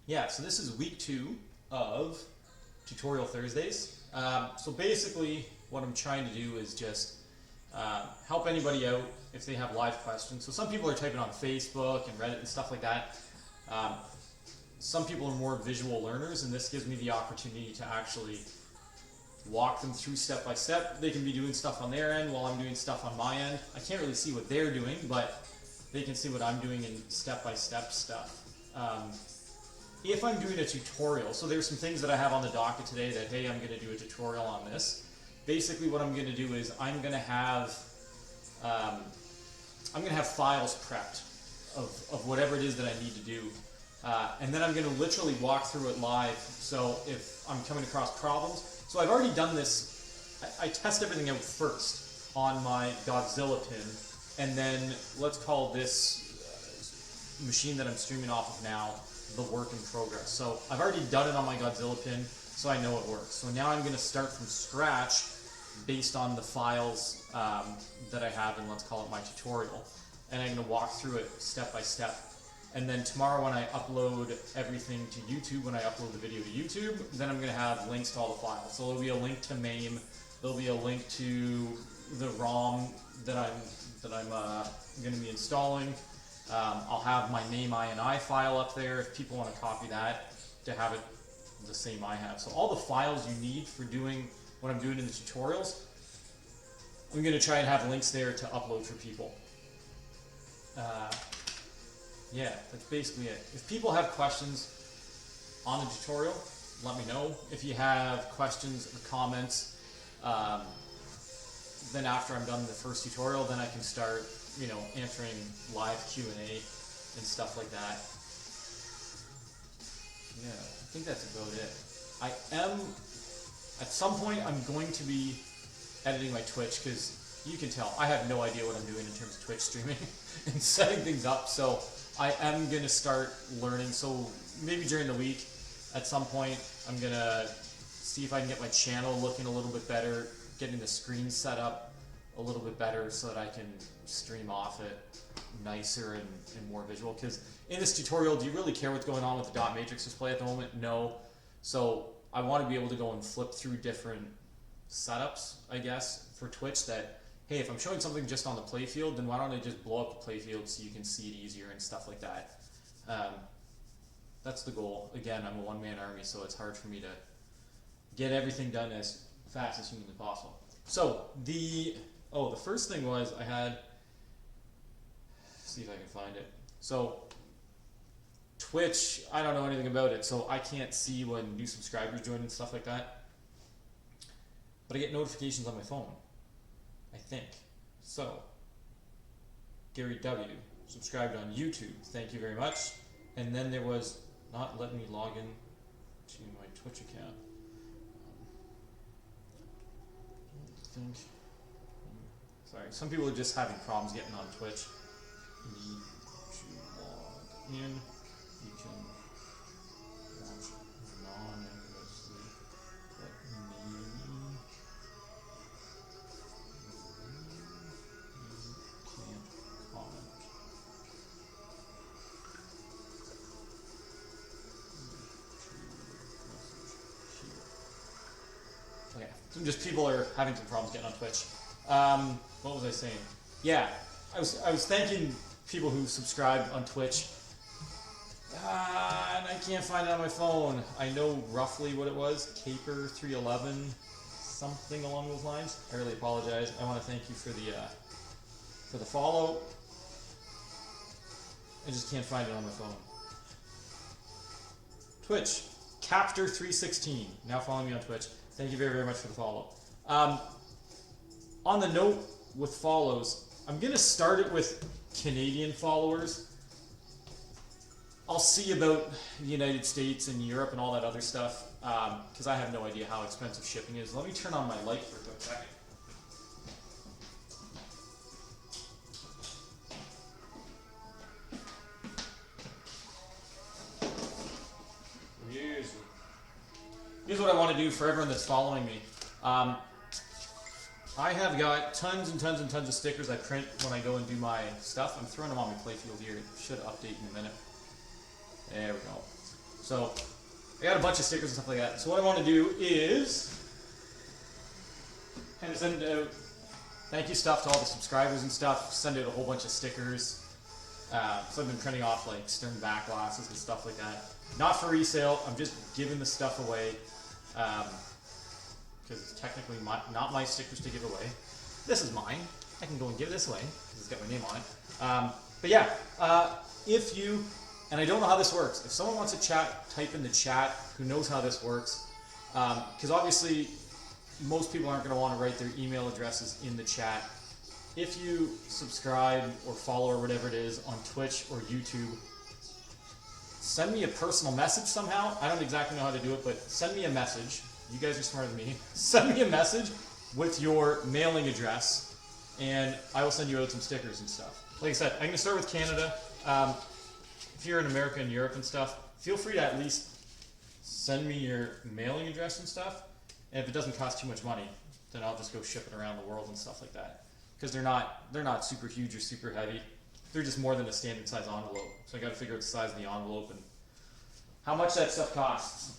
Yeah, so this is week 2 of Tutorial Thursdays. So basically what I'm trying to do is just help anybody out if they have live questions. So some people are typing on Facebook and Reddit and stuff like that. Some people are more visual learners, and this gives me the opportunity to actually walk them through step by step. They can be doing stuff on their end while I'm doing stuff on my end. I can't really see what they're doing, but they can see what I'm doing in step by step stuff. If I'm doing a tutorial, so there's some things that I have on the docket today that, hey, I'm going to do a tutorial on this. Basically what I'm going to do is I'm going to have files prepped of whatever it is that I need to do. And then I'm going to literally walk through it live. So if I'm coming across problems, so I've already done this. I test everything out first on my Godzilla pin, and then let's call this machine that I'm streaming off of now the work in progress. So I've already done it on my Godzilla pin, so I know it works. So now I'm going to start from scratch based on the files that I have in, let's call it my tutorial, and I'm going to walk through it step by step. And then tomorrow when I upload everything to YouTube, when I upload the video to YouTube, then I'm going to have links to all the files. So there'll be a link to Mame, there'll be a link to the ROM that I'm going to be installing. I'll have my name INI file up there if people want to copy that to have it the same I have. So all the files you need for doing what I'm doing in the tutorials, I'm going to try and have links there to upload for people. Yeah, that's basically it. If people have questions on the tutorial, let me know. If you have questions or comments, then after I'm done the first tutorial, then I can start, answering live Q&A and stuff like that. Yeah, I think that's about it. At some point, I'm going to be editing my Twitch, because you can tell I have no idea what I'm doing in terms of Twitch streaming and setting things up. So I am going to start learning. So maybe during the week, at some point, I'm going to see if I can get my channel looking a little bit better, getting the screen set up a little bit better so that I can stream off it nicer and more visual. Because in this tutorial, do you really care what's going on with the dot matrix display at the moment? No. So I want to be able to go and flip through different setups, I guess, for Twitch that, hey, if I'm showing something just on the Playfield, then why don't I just blow up the Playfield so you can see it easier and stuff like that. That's the goal. Again, I'm a one-man army, so it's hard for me to get everything done as fast as humanly possible. So the first thing was I had, see if I can find it. So Twitch, I don't know anything about it, so I can't see when new subscribers join and stuff like that. But I get notifications on my phone, I think. So, Gary W. subscribed on YouTube. Thank you very much. And then there was not letting me log in to my Twitch account. Sorry, some people are just having problems getting on Twitch. You need to log in. You can watch non-endlessly, but maybe you can't comment. Okay, so just people are having some problems getting on Twitch. What was I saying? Yeah, I was thanking people who subscribed on Twitch. And I can't find it on my phone. I know roughly what it was. Caper311, something along those lines. I really apologize. I want to thank you for the follow. I just can't find it on my phone. Twitch, Captor316. Now follow me on Twitch. Thank you very, very much for the follow. On the note with follows, I'm going to start it with Canadian followers. I'll see about the United States and Europe and all that other stuff, because I have no idea how expensive shipping is. Let me turn on my light for a quick second. Here's what I want to do for everyone that's following me. I have got tons and tons and tons of stickers I print when I go and do my stuff. I'm throwing them on my Playfield here. It should update in a minute. There we go. So I got a bunch of stickers and stuff like that. So what I want to do is kind of send out thank you stuff to all the subscribers and stuff. Send out a whole bunch of stickers. So I've been printing off like Stern backglasses and stuff like that. Not for resale. I'm just giving the stuff away because it's technically not my stickers to give away. This is mine. I can go and give this away because it's got my name on it. But yeah, if you, and I don't know how this works. If someone wants to chat, type in the chat who knows how this works. Because obviously most people aren't going to want to write their email addresses in the chat. If you subscribe or follow or whatever it is on Twitch or YouTube, send me a personal message somehow. I don't exactly know how to do it, but send me a message. You guys are smarter than me. Send me a message with your mailing address, and I will send you out some stickers and stuff. Like I said, I'm going to start with Canada. If you're in America and Europe and stuff, feel free to at least send me your mailing address and stuff. And if it doesn't cost too much money, then I'll just go ship it around the world and stuff like that. Because they're not super huge or super heavy. They're just more than a standard size envelope. So I got to figure out the size of the envelope and how much that stuff costs.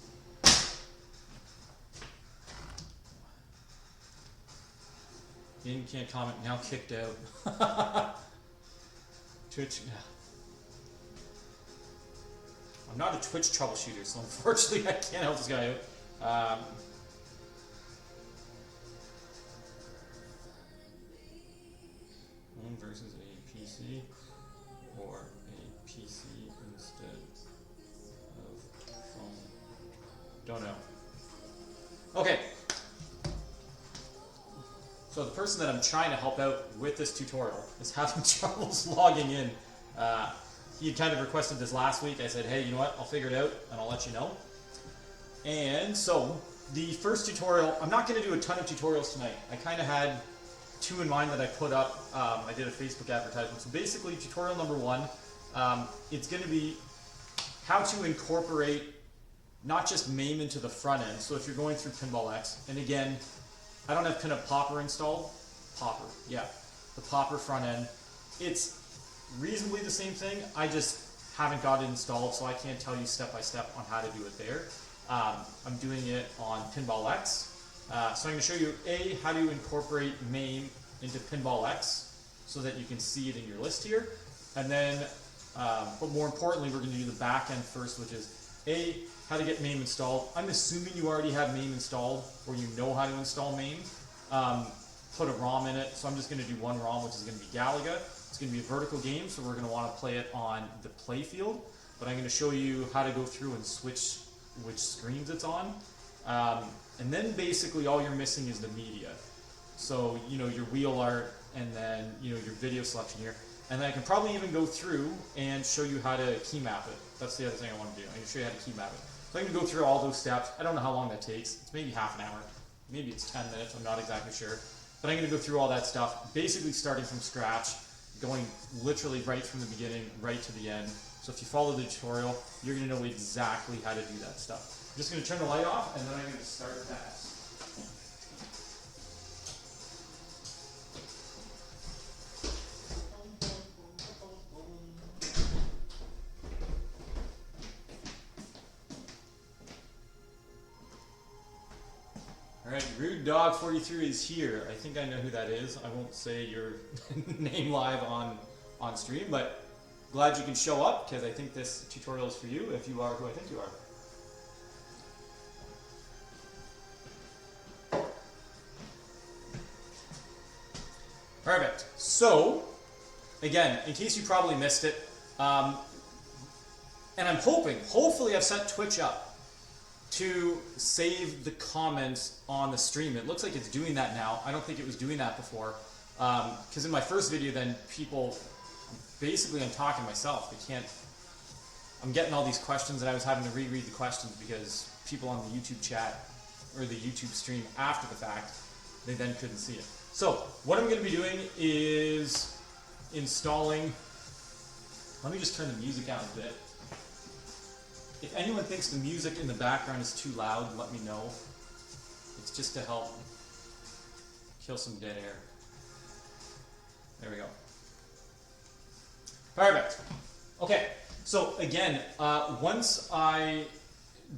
In can't comment, now kicked out. Twitch, yeah. I'm not a Twitch troubleshooter, so unfortunately I can't help this guy out. Home versus a PC or a PC instead of phone. Don't know. Okay. So the person that I'm trying to help out with this tutorial is having troubles logging in. He had kind of requested this last week. I said, hey, you know what? I'll figure it out and I'll let you know. And so the first tutorial, I'm not going to do a ton of tutorials tonight. I kind of had two in mind that I put up. I did a Facebook advertisement. So basically tutorial number one, it's going to be how to incorporate not just Mame into the front end. So if you're going through PinballX, and again, I don't have Pinout Popper installed. Popper, yeah. The Popper front end. It's reasonably the same thing. I just haven't got it installed, so I can't tell you step by step on how to do it there. I'm doing it on PinballX. So I'm going to show you, A, how to incorporate Mame into PinballX so that you can see it in your list here. And then, but more importantly, we're going to do the back end first, which is A, how to get Mame installed. I'm assuming you already have Mame installed or you know how to install Mame. Put a ROM in it. So I'm just going to do one ROM, which is going to be Galaga. It's going to be a vertical game, so we're going to want to play it on the Playfield. But I'm going to show you how to go through and switch which screens it's on. And then basically all you're missing is the media. So, you know, your wheel art and then, you know, your video selection here. And then I can probably even go through and show you how to key map it. That's the other thing I want to do. I'm going to show you how to key map it. So I'm going to go through all those steps. I don't know how long that takes. It's maybe half an hour. Maybe it's 10 minutes. I'm not exactly sure. But I'm going to go through all that stuff, basically starting from scratch, going literally right from the beginning, right to the end. So if you follow the tutorial, you're going to know exactly how to do that stuff. I'm just going to turn the light off, and then I'm going to start that. Alright, Rude Dog 43 is here. I think I know who that is. I won't say your name live on stream, but glad you can show up because I think this tutorial is for you if you are who I think you are. Perfect. So, again, in case you probably missed it, and I'm hopefully I've set Twitch up to save the comments on the stream. It looks like it's doing that now. I don't think it was doing that before. Because in my first video, then people, basically I'm talking to myself. I'm getting all these questions and I was having to reread the questions because people on the YouTube chat or the YouTube stream after the fact, they then couldn't see it. So what I'm going to be doing is installing, let me just turn the music down a bit. If anyone thinks the music in the background is too loud, let me know. It's just to help kill some dead air. There we go. Perfect. Okay, So again, once I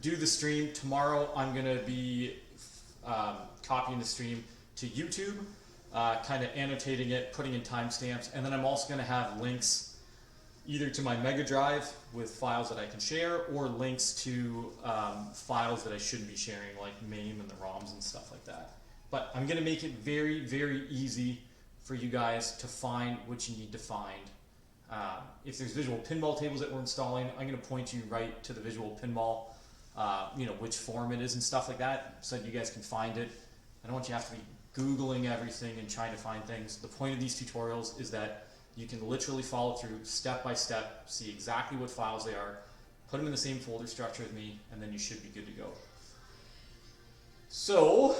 do the stream tomorrow, I'm going to be copying the stream to YouTube, kind of annotating it, putting in timestamps, and then I'm also going to have links either to my Mega Drive with files that I can share, or links to files that I shouldn't be sharing, like Mame and the ROMs and stuff like that. But I'm going to make it very, very easy for you guys to find what you need to find. If there's visual pinball tables that we're installing, I'm going to point you right to the visual pinball, you know, which form it is and stuff like that, so that you guys can find it. I don't want you to have to be Googling everything and trying to find things. The point of these tutorials is that you can literally follow through step by step, see exactly what files they are, put them in the same folder structure as me, and then you should be good to go. So,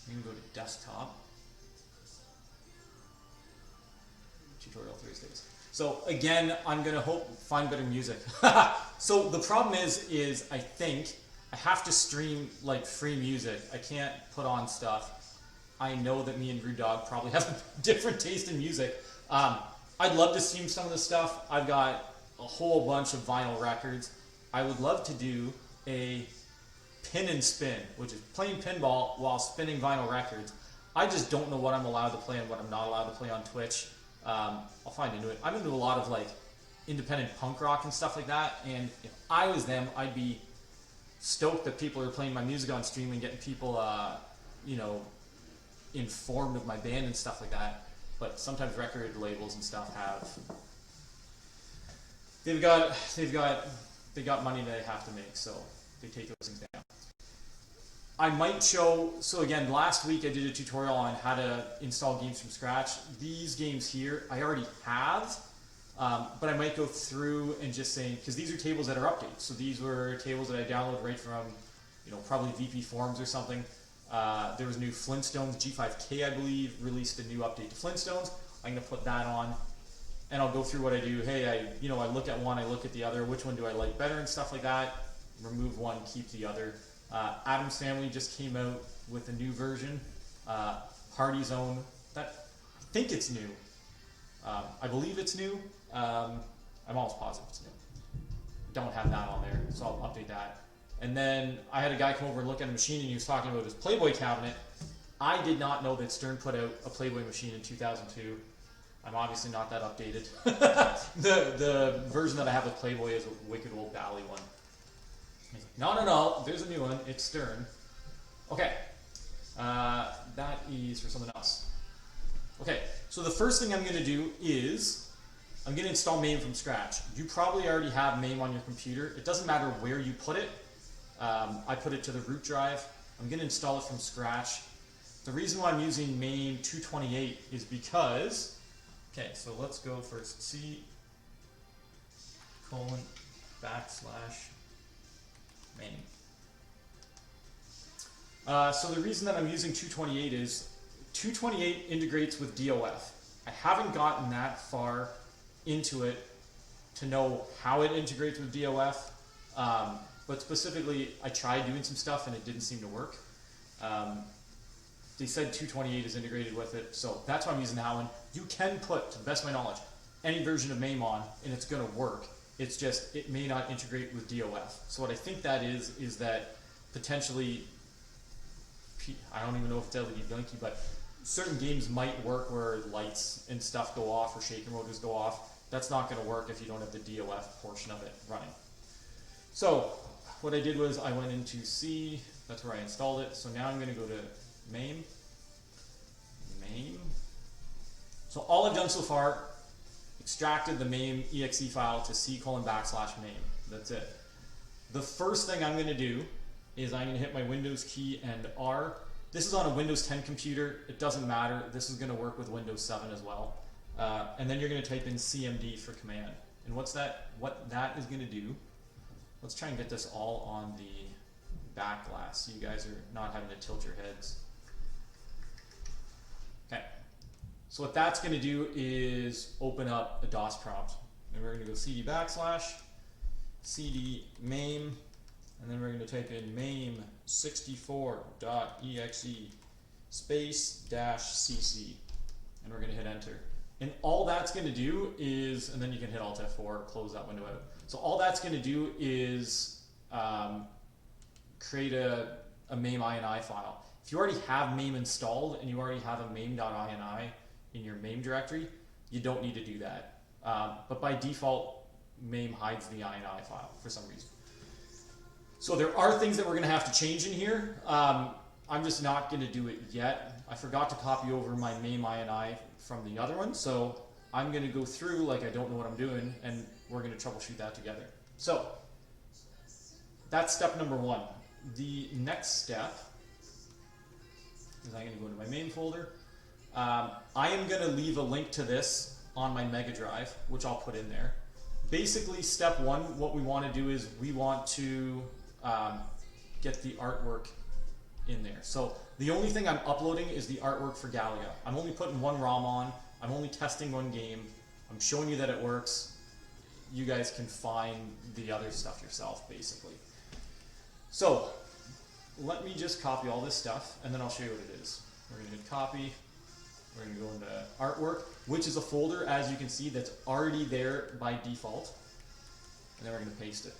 I'm going to go to desktop. Tutorial Thursdays. So again, I'm going to find better music. So the problem is I think I have to stream like free music. I can't put on stuff. I know that me and Rude Dog probably have a different taste in music. I'd love to stream some of this stuff. I've got a whole bunch of vinyl records. I would love to do a pin and spin, which is playing pinball while spinning vinyl records. I just don't know what I'm allowed to play and what I'm not allowed to play on Twitch. I'll find into it. I'm into a lot of like independent punk rock and stuff like that, and if I was them, I'd be stoked that people are playing my music on stream and getting people, you know, informed of my band and stuff like that. But sometimes record labels and stuff they've got money they have to make, so they take those things down. I might show, so again, last week I did a tutorial on how to install games from scratch. These games here I already have, but I might go through and just say, because these are tables that are updated. So these were tables that I downloaded right from, you know, probably VP forums or something. There was new Flintstones, G5K I believe, released a new update to Flintstones. I'm going to put that on, and I'll go through what I do. Hey, I look at one, I look at the other, which one do I like better and stuff like that. Remove one, keep the other. Adam's Family just came out with a new version, Party Zone. I think it's new. I believe it's new. I'm almost positive it's new. Don't have that on there, so I'll update that. And then I had a guy come over and look at a machine, and he was talking about his Playboy cabinet. I did not know that Stern put out a Playboy machine in 2002. I'm obviously not that updated. The version that I have with Playboy is a wicked old Bally one. No, there's a new one. It's Stern. Okay. That is for someone else. Okay, so the first thing I'm going to do is I'm going to install Mame from scratch. You probably already have Mame on your computer. It doesn't matter where you put it. I put it to the root drive. I'm going to install it from scratch. The reason why I'm using Mame 228 is because, okay, so let's go first. C:\Mame. So the reason that I'm using 228 is 228 integrates with DOF. I haven't gotten that far into it to know how it integrates with DOF, but specifically I tried doing some stuff and it didn't seem to work. They said 228 is integrated with it, so that's why I'm using that one. You can put, to the best of my knowledge, any version of Mame on and it's going to work. It's just, it may not integrate with DOF. So what I think that is that potentially, I don't even know if it's LED blinky, but certain games might work where lights and stuff go off or shaker motors go off. That's not going to work if you don't have the DOF portion of it running. So what I did was I went into C, that's where I installed it. So now I'm going to go to Mame. So all I've done so far, extracted the Mame exe file to C:\Mame. That's it. The first thing I'm going to do is I'm going to hit my Windows key and R. This is on a Windows 10 computer. It doesn't matter. This is going to work with Windows 7 as well. And then you're going to type in CMD for command. And what that is going to do, let's try and get this all on the Backglass so you guys are not having to tilt your heads. Okay. So what that's going to do is open up a DOS prompt. And we're going to go cd mame, and then we're going to type in mame64.exe space -cc, and we're going to hit enter. And all that's going to do is, and then you can hit Alt F4, close that window out. So all that's going to do is create a Mame INI file. If you already have Mame installed and you already have a mame.ini in your Mame directory, you don't need to do that. But by default, Mame hides the INI file for some reason. So there are things that we're going to have to change in here. I'm just not going to do it yet. I forgot to copy over my Mame INI from the other one, so I'm going to go through like I don't know what I'm doing, and we're going to troubleshoot that together. So that's step number one. The next step is I'm going to go into my main folder. I am going to leave a link to this on my Mega Drive, which I'll put in there. Basically, step one, what we want to do is we want to get the artwork in there. So the only thing I'm uploading is the artwork for Galaga. I'm only putting one ROM on. I'm only testing one game. I'm showing you that it works. You guys can find the other stuff yourself, basically. So let me just copy all this stuff, and then I'll show you what it is. We're going to hit copy. We're going to go into artwork, which is a folder, as you can see, that's already there by default. And then we're going to paste it.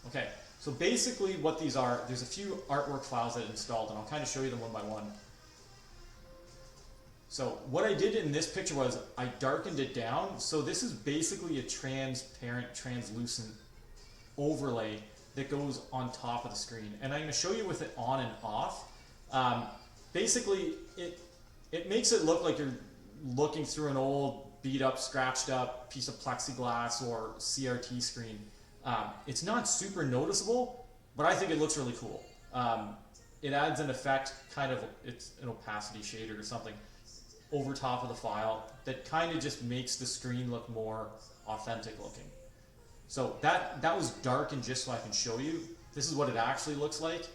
Okay, so basically what these are, there's a few artwork files that I installed, and I'll kind of show you them one by one. So what I did in this picture was I darkened it down. So this is basically a transparent, translucent overlay that goes on top of the screen. And I'm going to show you with it on and off. Basically, it makes it look like you're looking through an old, beat up, scratched up piece of plexiglass or CRT screen. It's not super noticeable, but I think it looks really cool. It adds an effect, kind of, it's an opacity shader or something, over top of the file that kind of just makes the screen look more authentic looking. So that was darkened just so I can show you. This is what it actually looks like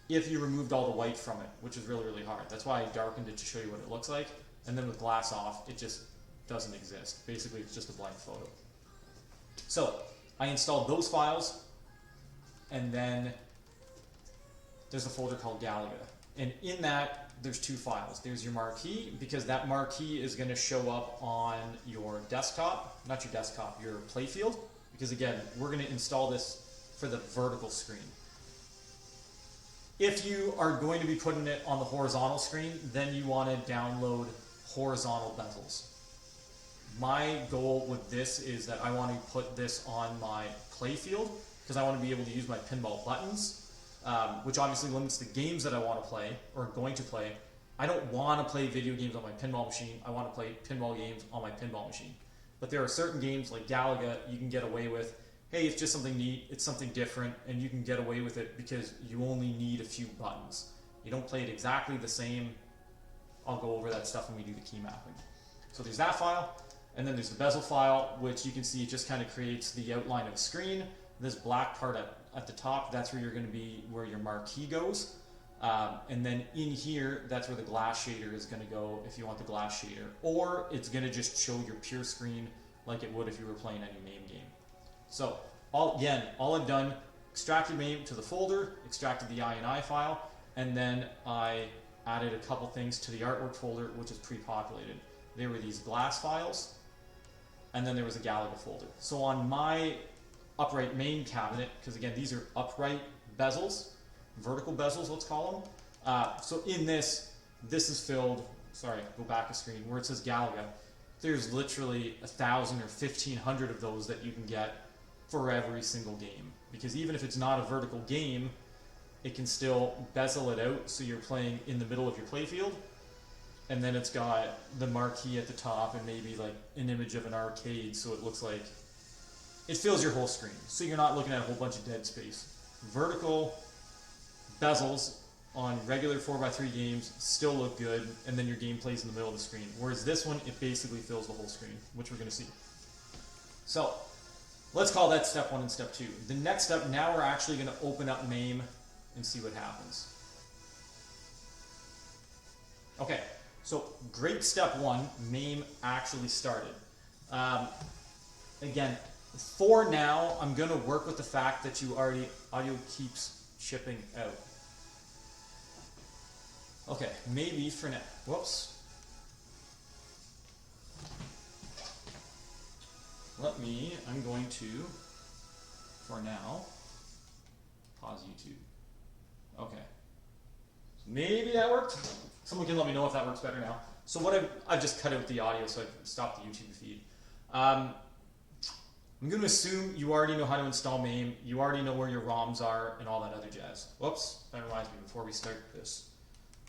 if you removed all the white from it, which is really, really hard. That's why I darkened it to show you what it looks like. And then with glass off, it just doesn't exist. Basically, it's just a blank photo. So I installed those files, and then there's a folder called Galaga. And in that, there's two files. There's your marquee, because that marquee is going to show up on your desktop, not your desktop, your Playfield, because again, we're going to install this for the vertical screen. If you are going to be putting it on the horizontal screen, then you want to download horizontal bezels. My goal with this is that I want to put this on my Playfield, because I want to be able to use my pinball buttons, which obviously limits the games that I want to play, or going to play. I don't want to play video games on my pinball machine. I want to play pinball games on my pinball machine. But there are certain games like Galaga you can get away with, hey, it's just something neat, it's something different, and you can get away with it because you only need a few buttons. You don't play it exactly the same. I'll go over that stuff when we do the key mapping. So there's that file, and then there's the bezel file, which you can see it just kind of creates the outline of the screen. This black part at the top, that's where you're going to be, where your marquee goes. And then in here, that's where the glass shader is going to go if you want the glass shader. Or it's going to just show your pure screen like it would if you were playing any Mame game. So all I've done, extracted Mame to the folder, extracted the INI file, and then I added a couple things to the artwork folder, which is pre-populated. There were these glass files, and then there was a Galaga folder. So on my upright main cabinet, because again, these are upright bezels, vertical bezels, let's call them. So in this is filled, sorry, go back a screen, where it says Galaga. There's literally 1,000 or 1,500 of those that you can get for every single game. Because even if it's not a vertical game, it can still bezel it out so you're playing in the middle of your playfield. And then it's got the marquee at the top and maybe like an image of an arcade, so it looks like it fills your whole screen. So you're not looking at a whole bunch of dead space. Vertical bezels on regular 4x3 games still look good, and then your game plays in the middle of the screen. Whereas this one, it basically fills the whole screen, which we're going to see. So let's call that step 1 and step 2. The next step, now we're actually going to open up Mame and see what happens. Okay, so great step 1, Mame actually started. Again, for now, I'm going to work with the fact that audio keeps chipping out. Okay, maybe for now. Whoops. I'm going to, for now, pause YouTube. Okay. So maybe that worked. Someone can let me know if that works better now. So what I've just cut out the audio, so I've stopped the YouTube feed. I'm going to assume you already know how to install Mame, you already know where your ROMs are, and all that other jazz. Whoops, that reminds me, before we start this,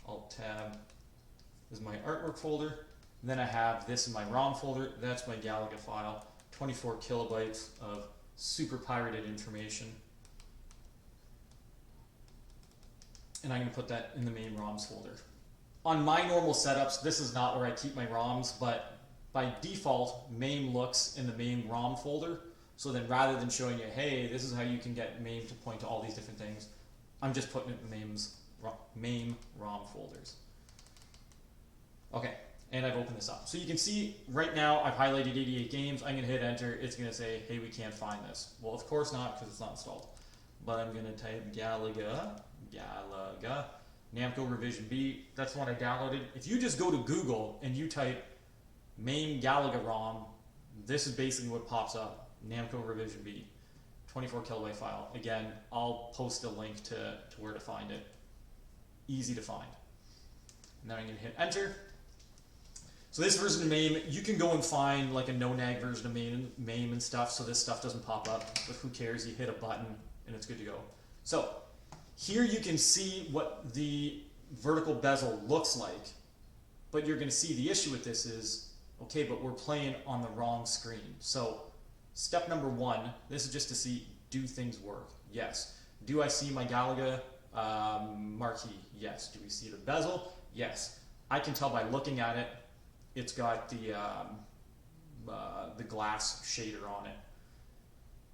Alt-Tab is my artwork folder, and then I have this in my ROM folder, that's my Galaga file, 24 kilobytes of super pirated information. And I'm going to put that in the Mame ROMs folder. On my normal setups, this is not where I keep my ROMs, but by default, Mame looks in the Mame ROM folder. So then rather than showing you, hey, this is how you can get Mame to point to all these different things, I'm just putting it in Mame ROM folders. Okay, and I've opened this up. So you can see right now I've highlighted 88 games. I'm going to hit enter. It's going to say, hey, we can't find this. Well, of course not, because it's not installed. But I'm going to type Galaga, Namco Revision B. That's the one I downloaded. If you just go to Google and you type Mame Galaga ROM, this is basically what pops up. Namco Revision B, 24 kilobyte file. Again, I'll post a link to where to find it. Easy to find. And then I'm going to hit enter. So this version of Mame, you can go and find like a no-nag version of Mame and stuff, so this stuff doesn't pop up, but who cares? You hit a button and it's good to go. So here you can see what the vertical bezel looks like, but you're going to see the issue with this is, okay, but we're playing on the wrong screen. So step number one, this is just to see, do things work? Yes. Do I see my Galaga marquee? Yes. Do we see the bezel? Yes. I can tell by looking at it, it's got the glass shader on it.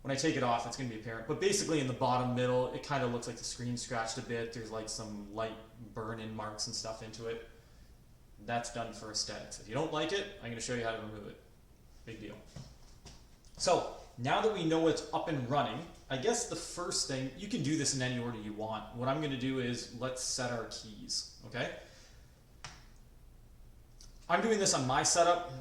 When I take it off, it's going to be apparent. But basically in the bottom middle, it kind of looks like the screen scratched a bit. There's like some light burn-in marks and stuff into it. That's done for aesthetics. If you don't like it, I'm going to show you how to remove it. Big deal. So now that we know it's up and running, I guess the first thing, you can do this in any order you want. What I'm going to do is let's set our keys, okay? I'm doing this on my setup.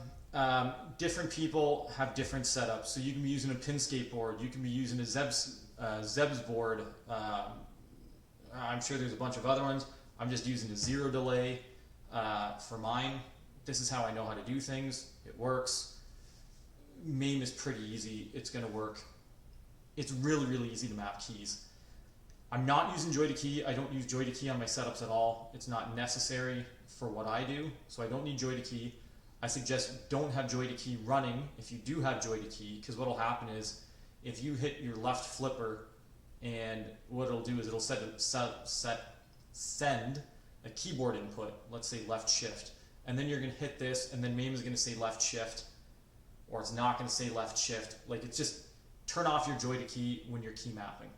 Different people have different setups. So you can be using a pin skateboard, you can be using a Zeb's board. I'm sure there's a bunch of other ones. I'm just using a zero delay for mine. This is how I know how to do things. It works. Mame is pretty easy. It's going to work. It's really, really easy to map keys. I'm not using joy to key. I don't use joy to key on my setups at all. It's not necessary for what I do, so I don't need joy to key. I suggest don't have joy to key running if you do have joy to key, because what will happen is if you hit your left flipper, and what it'll do is it'll send a keyboard input, let's say left shift, and then you're going to hit this, and then Mame is going to say left shift, or it's not going to say left shift. Like, it's just turn off your joy to key when you're key mapping.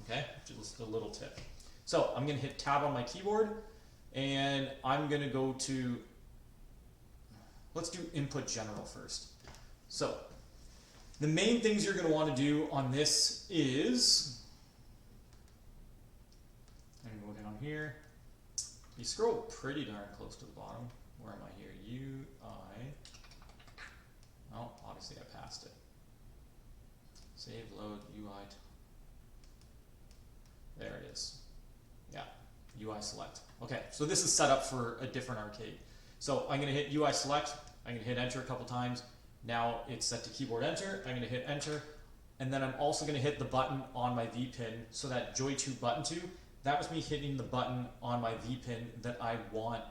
Okay, just a little tip. So I'm going to hit tab on my keyboard, and I'm going to go to, let's do input general first. So the main things you're going to want to do on this is, I'm going to go down here. You scroll pretty darn close to the bottom. Where am I here? UI. Oh, obviously I passed it. Save, load, UI. There it is. Yeah, UI select. Okay, so this is set up for a different arcade. So I'm going to hit UI select. I'm going to hit enter a couple times. Now it's set to keyboard enter. I'm going to hit enter. And then I'm also going to hit the button on my vpin. So that joy 2 button 2, that was me hitting the button on my vpin that I want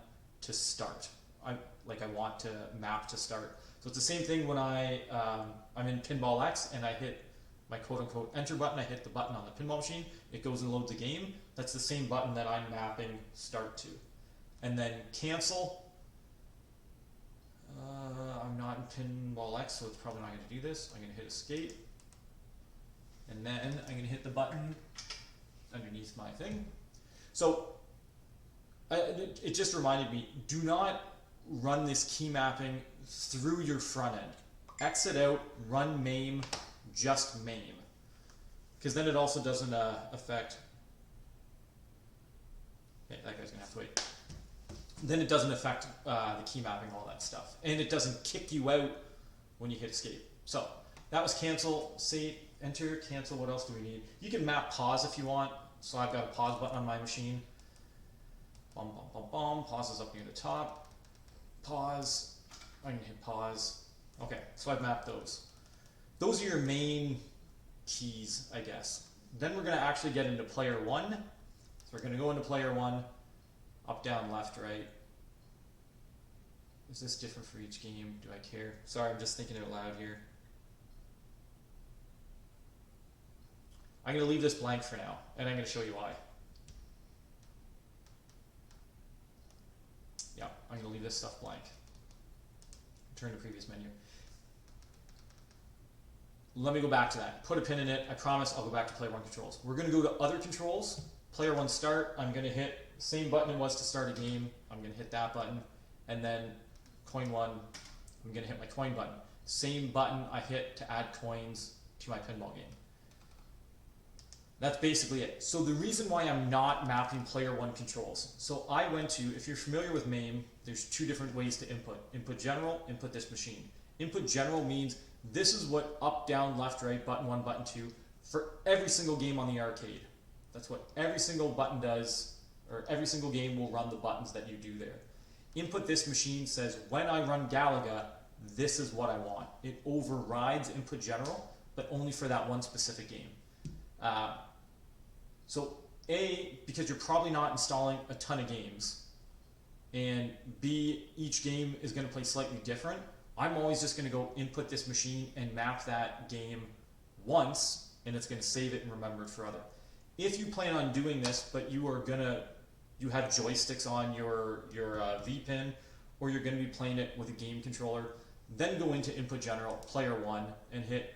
to start. I want to map to start. So it's the same thing when I'm in PinballX and I hit my quote-unquote enter button. I hit the button on the pinball machine. It goes and loads the game. That's the same button that I'm mapping start to. And then cancel. I'm not in PinballX, so it's probably not going to do this. I'm going to hit escape. And then I'm going to hit the button underneath my thing. So it just reminded me, do not run this key mapping through your front end. Exit out, run Mame, just Mame. Because then it also doesn't affect, okay, that guy's going to have to wait. Then it doesn't affect the key mapping, all that stuff. And it doesn't kick you out when you hit escape. So That was cancel, save, enter, cancel. What else do we need? You can map pause if you want. So I've got a pause button on my machine. Bum, bum, bum, bum. Pause is up near the top. Pause. I can hit pause. Okay, so I've mapped those. Those are your main keys, I guess. Then we're going to actually get into player 1. So we're going to go into player 1. Up, down, left, right. Is this different for each game? Do I care? Sorry, I'm just thinking out loud here. I'm going to leave this blank for now, and I'm going to show you why. Yeah, I'm going to leave this stuff blank. Return to previous menu. Let me go back to that. Put a pin in it. I promise I'll go back to player 1 controls. We're going to go to other controls. Player 1 start. I'm going to hit the same button it was to start a game. I'm going to hit that button. And then coin 1, I'm going to hit my coin button. Same button I hit to add coins to my pinball game. That's basically it. So the reason why I'm not mapping player 1 controls. So I went to, if you're familiar with Mame, there's 2 different ways to input. Input general, input this machine. Input general means this is what up, down, left, right, button 1, button 2 for every single game on the arcade. That's what every single button does, or every single game will run the buttons that you do there. Input this machine says when I run Galaga, this is what I want. It overrides input general, but only for that one specific game. So A, because you're probably not installing a ton of games, and B, each game is going to play slightly different, I'm always just going to go input this machine and map that game once, and it's going to save it and remember it for other. If you plan on doing this, but you have joysticks on your vpin, or you're going to be playing it with a game controller, then go into input general, player 1, and hit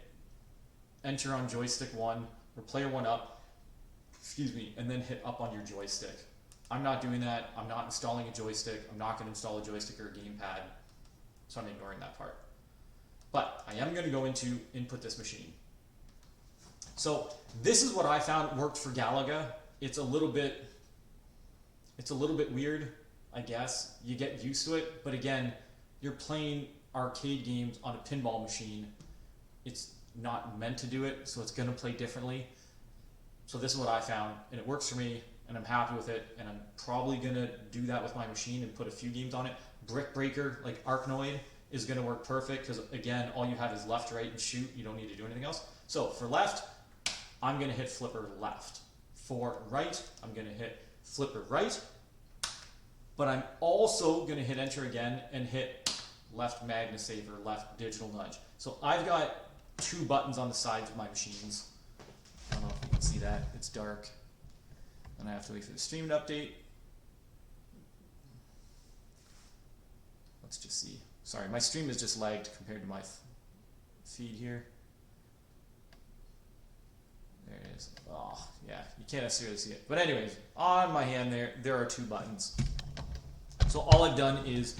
enter on joystick 1, or player 1 up, and then hit up on your joystick. I'm not doing that. I'm not installing a joystick. I'm not going to install a joystick or a gamepad, so I'm ignoring that part. But I am going to go into input this machine. So this is what I found worked for Galaga. It's a little bit weird, I guess. You get used to it, but again, you're playing arcade games on a pinball machine. It's not meant to do it, so it's going to play differently. So this is what I found, and it works for me, and I'm happy with it, and I'm probably going to do that with my machine and put a few games on it. Brick Breaker, like Arkanoid, is going to work perfect, because again, all you have is left, right, and shoot. You don't need to do anything else. So for left, I'm going to hit flipper left. For right, I'm going to hit flipper right, but I'm also going to hit enter again and hit left MagnaSave or left digital nudge. So I've got 2 buttons on the sides of my machines. I don't know if you can see that. It's dark. And I have to wait for the stream to update. Let's just see. Sorry, my stream is just lagged compared to my feed here. There it is. Oh, yeah, you can't necessarily see it. But anyways, on my hand there are 2 buttons. So all I've done is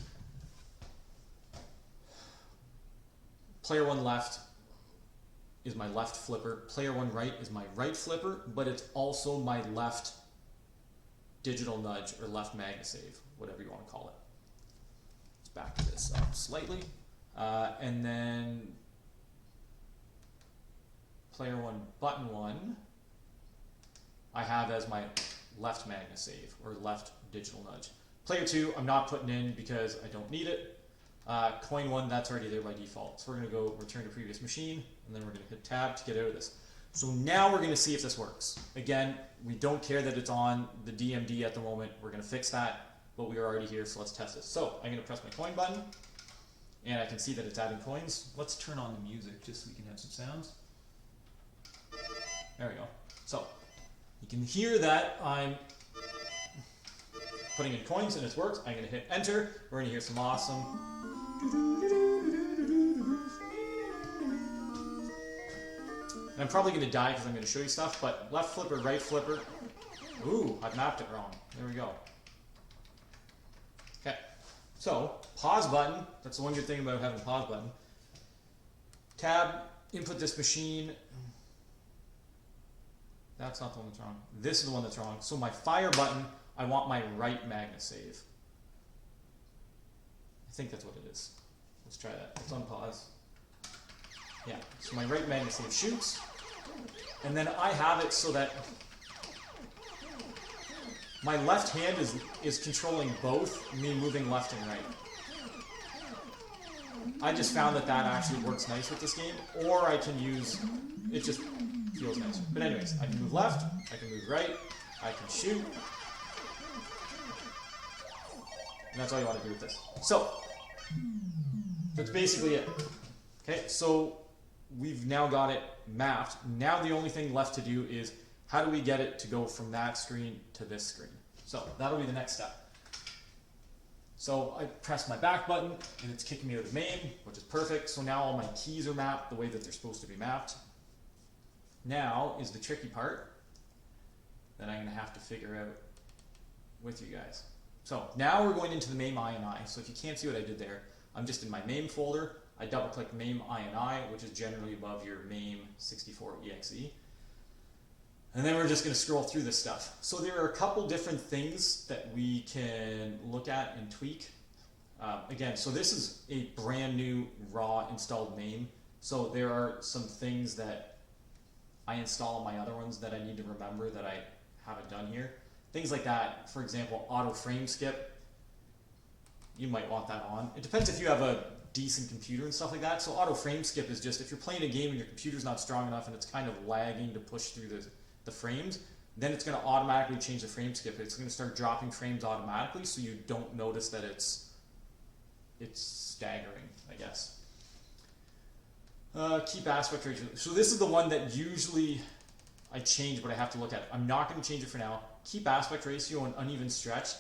player 1 left is my left flipper. Player 1 right is my right flipper, but it's also my left digital nudge or left MagnaSave, whatever you want to call it. Let's back this up slightly. And then player 1 button 1 I have as my left MagnaSave or left digital nudge. Player 2 I'm not putting in because I don't need it. Coin 1, that's already there by default. So we're going to go return to previous machine, and then we're going to hit tab to get out of this. So now we're going to see if this works. Again, we don't care that it's on the DMD at the moment. We're going to fix that, but we are already here, so let's test this. So I'm going to press my coin button, and I can see that it's adding coins. Let's turn on the music just so we can have some sounds. There we go. So you can hear that I'm putting in coins, and it's worked. I'm going to hit enter. We're going to hear some awesome. And I'm probably going to die because I'm going to show you stuff, but left flipper, right flipper. Ooh, I've mapped it wrong. There we go. Okay, so pause button. That's the one good thing about having a pause button. Tab, input this machine. That's not the one that's wrong. This is the one that's wrong. So my fire button, I want my right MagnaSave. I think that's what it is. Let's try that. Let's unpause. Yeah, so my right magnet sleeve shoots, and then I have it so that my left hand is controlling both me moving left and right. I just found that that actually works nice with this game, or I can use, it just feels nicer. But anyways, I can move left, I can move right, I can shoot, and that's all you want to do with this. So, that's basically it. Okay, so we've now got it mapped. Now the only thing left to do is how do we get it to go from that screen to this screen? So that'll be the next step. So I press my back button and it's kicking me out of Mame, which is perfect. So now all my keys are mapped the way that they're supposed to be mapped. Now is the tricky part that I'm going to have to figure out with you guys. So now we're going into the Mame INI. So if you can't see what I did there, I'm just in my Mame folder. I double click Mame INI, which is generally above your Mame 64EXE. And then we're just going to scroll through this stuff. So there are a couple different things that we can look at and tweak. Again, so this is a brand new raw installed Mame. So there are some things that I install on my other ones that I need to remember that I haven't done here. Things like that, for example, auto frame skip. You might want that on. It depends if you have a decent computer and stuff like that. So auto frame skip is just if you're playing a game and your computer's not strong enough and it's kind of lagging to push through the frames, then it's going to automatically change the frame skip. It's going to start dropping frames automatically so you don't notice that it's staggering, I guess. Keep aspect ratio. So this is the one that usually I change, but I have to look at. I'm not going to change it for now. Keep aspect ratio and uneven stretch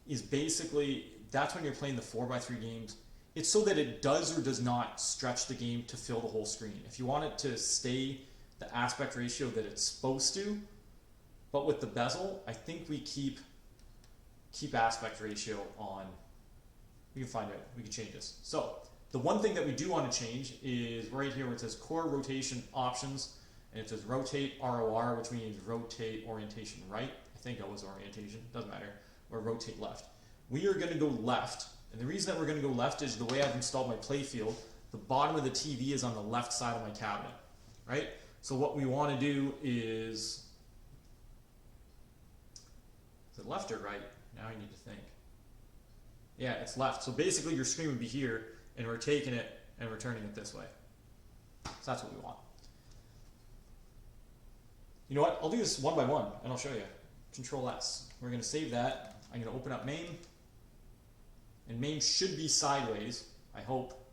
is basically, that's when you're playing the 4x3 games. It's so that it does or does not stretch the game to fill the whole screen. If you want it to stay the aspect ratio that it's supposed to, but with the bezel, I think we keep aspect ratio on. We can find out, we can change this. So the one thing that we do want to change is right here where it says core rotation options, and it says rotate ROR, which means rotate orientation right. I think that was orientation, doesn't matter, or rotate left. We are going to go left, and the reason that we're going to go left is the way I've installed my Playfield, the bottom of the TV is on the left side of my cabinet, right? So what we want to do is it left or right? Now I need to think. Yeah, it's left. So basically your screen would be here, and we're taking it and we're turning it this way. So that's what we want. You know what? I'll do this one by one, and I'll show you. Control S. We're going to save that. I'm going to open up Mame. And Mame should be sideways, I hope.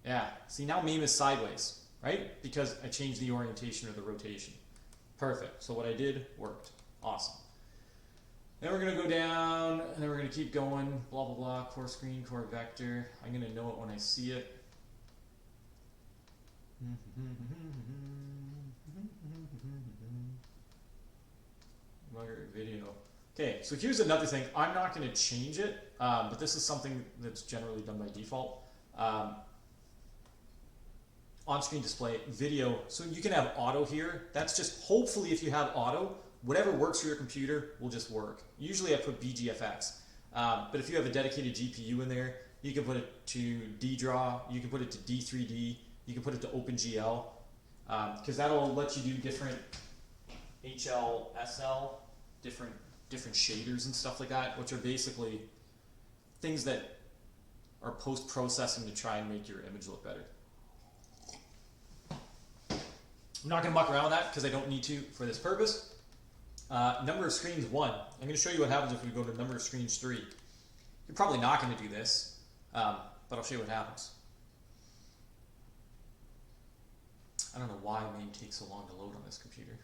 Yeah, see now Mame is sideways, right? Because I changed the orientation or the rotation. Perfect. So what I did worked. Awesome. Then we're going to go down, and then we're going to keep going. Blah, blah, blah. Core screen, core vector. I'm going to know it when I see it. Video. Okay, so here's another thing. I'm not going to change it, but this is something that's generally done by default. On-screen display, video. So you can have auto here. That's just, hopefully if you have auto, whatever works for your computer will just work. Usually I put BGFX. But if you have a dedicated GPU in there, you can put it to DDraw, you can put it to D3D, you can put it to OpenGL, because that'll let you do different HL, SL, different shaders and stuff like that, which are basically things that are post-processing to try and make your image look better. I'm not going to muck around with that because I don't need to for this purpose. Number of screens 1. I'm going to show you what happens if we go to number of screens 3. You're probably not going to do this, but I'll show you what happens. I don't know why Mame takes so long to load on this computer.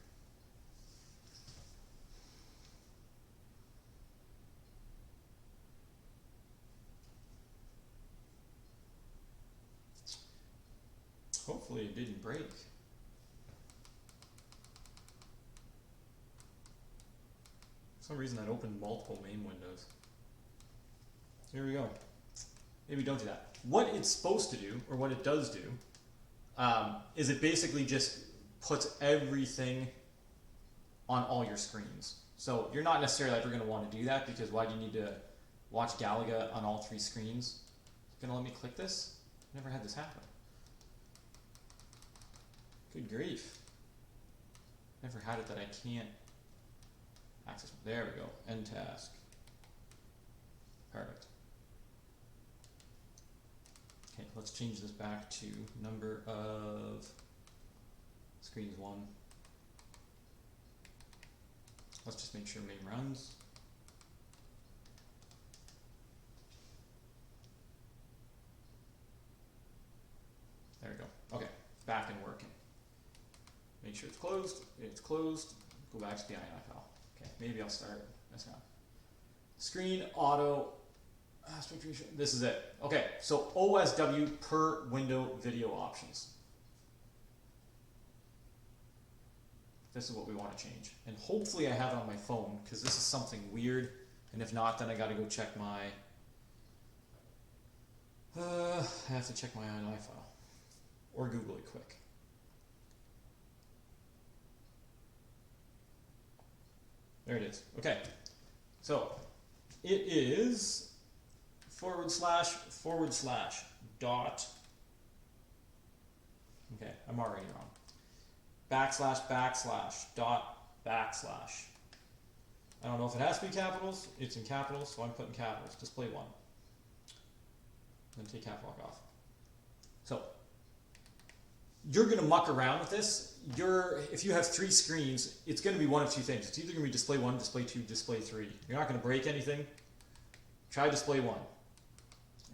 Hopefully it didn't break. For some reason that opened multiple Mame windows. Here we go. Maybe don't do that. What it's supposed to do, or what it does do, is it basically just puts everything on all your screens. So you're not necessarily ever going to want to do that, because why do you need to watch Galaga on all 3 screens? It's going to let me click this? I've never had this happen. Good grief. Never had it that I can't access. There we go. End task. Perfect. Okay, let's change this back to number of screens 1. Let's just make sure Mame runs. There we go. Okay, back and working. Make sure it's closed. It's closed. Go back to the INI file. Okay, maybe I'll start this now. Screen auto aspect ratio. This is it. Okay, so OSW per window video options. This is what we want to change. And hopefully I have it on my phone because this is something weird. And if not, then I got to go check my. I have to check my INI file or Google it quick. There it is. Okay, so it is // dot. Okay, I'm already wrong. / dot / I don't know if it has to be capitals. It's in capitals, so I'm putting capitals. Display 1. Then take cap lock off. So you're going to muck around with this. If you have 3 screens, it's going to be one of 2 things. It's either going to be display 1, display 2, display 3. You're not going to break anything. Try display 1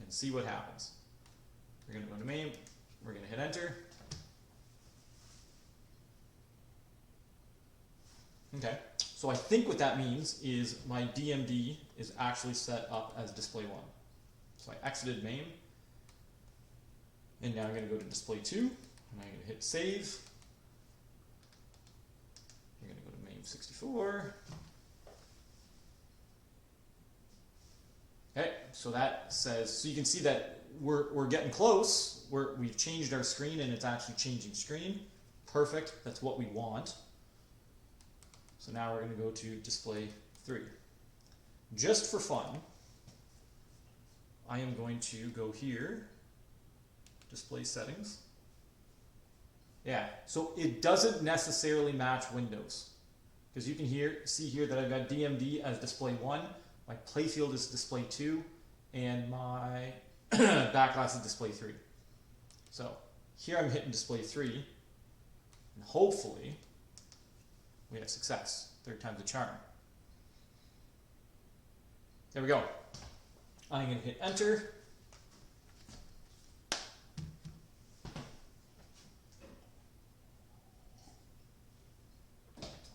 and see what happens. We're going to go to Mame. We're going to hit enter. Okay, so I think what that means is my DMD is actually set up as display 1. So I exited Mame, and now I'm going to go to display 2, and I'm going to hit save. I'm going to go to Mame 64. Okay, so that says, so you can see that we're getting close. We've changed our screen, and it's actually changing screen. Perfect, that's what we want. So now we're going to go to display 3. Just for fun, I am going to go here, display settings. Yeah, so it doesn't necessarily match Windows. Because you can see here that I've got DMD as display 1, my Playfield is display 2, and my Backglass is display 3. So here I'm hitting display 3, and hopefully we have success. 3rd time's a charm. There we go. I'm going to hit enter.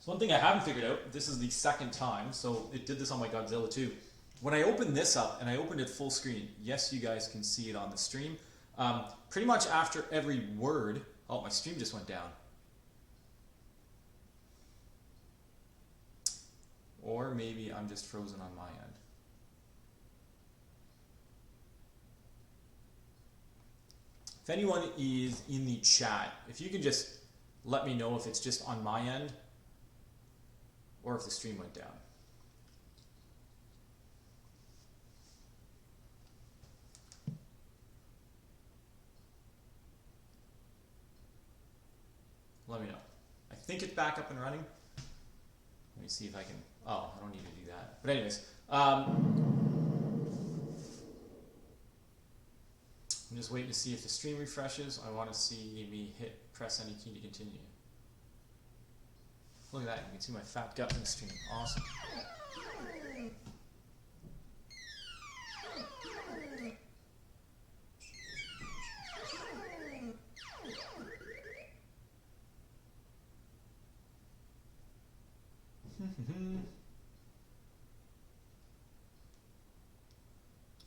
So one thing I haven't figured out, this is the 2nd time, so it did this on my Godzilla too. When I opened this up and I opened it full screen, yes, you guys can see it on the stream. Pretty much after every word, oh, my stream just went down. Or maybe I'm just frozen on my end. If anyone is in the chat, if you can just let me know if it's just on my end or if the stream went down. Let me know. I think it's back up and running. Let me see if I can. Oh, I don't need to do that. But anyways, I'm just waiting to see if the stream refreshes. I want to see me press any key to continue. Look at that. You can see my fat gut in the stream. Awesome.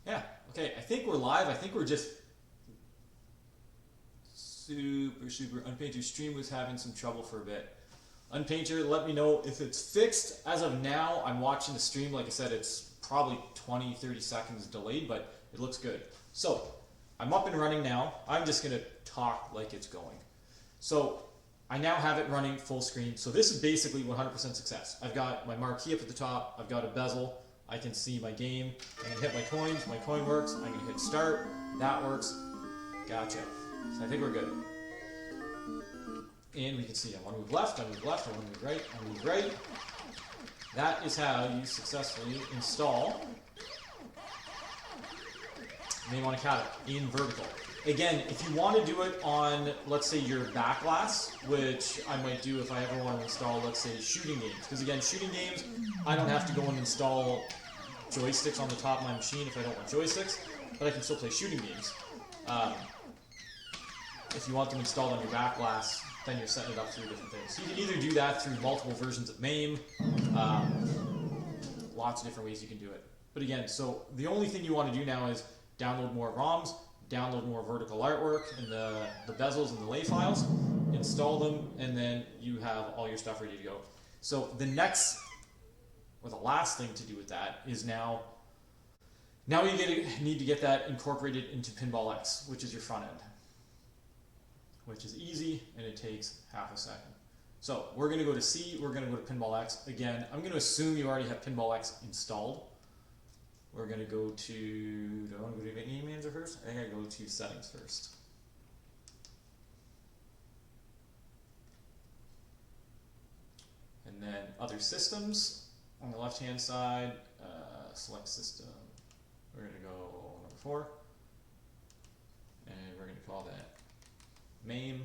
Yeah, okay, I think we're live. I think we're just super Unpainter stream was having some trouble for a bit. Unpainter, let me know if it's fixed. As of now, I'm watching the stream. Like I said, it's probably 20-30 seconds delayed, but it looks good. So I'm up and running now. I'm just going to talk like it's going. So I now have it running full screen. So this is basically 100% success. I've got my marquee up at the top. I've got a bezel. I can see my game. I can hit my coins. My coin works. I can hit start. That works. Gotcha. So I think we're good. And we can see I want to move left, I move left, I want to move right, I move right. That is how you successfully install Mame on a cabinet in vertical. Again, if you want to do it on, let's say, your Backglass, which I might do if I ever want to install, let's say, shooting games. Because again, shooting games, I don't have to go and install joysticks on the top of my machine if I don't want joysticks, but I can still play shooting games. If you want them installed on your Backglass, then you're setting it up through different things. So you can either do that through multiple versions of Mame, lots of different ways you can do it. But again, so the only thing you want to do now is download more ROMs, download more vertical artwork and the bezels and the lay files, install them, and then you have all your stuff ready to go. So the next, or the last thing to do with that is now you need to get that incorporated into PinballX, which is your front end, which is easy and it takes half a second. So we're going to go to C, we're going to go to PinballX. Again, I'm going to assume you already have PinballX installed. We're going to go to, do I want to go to Game Manager first? I think I go to Settings first. And then Other Systems. On the left-hand side, select System. We're going to go number 4. And we're going to call that Mame,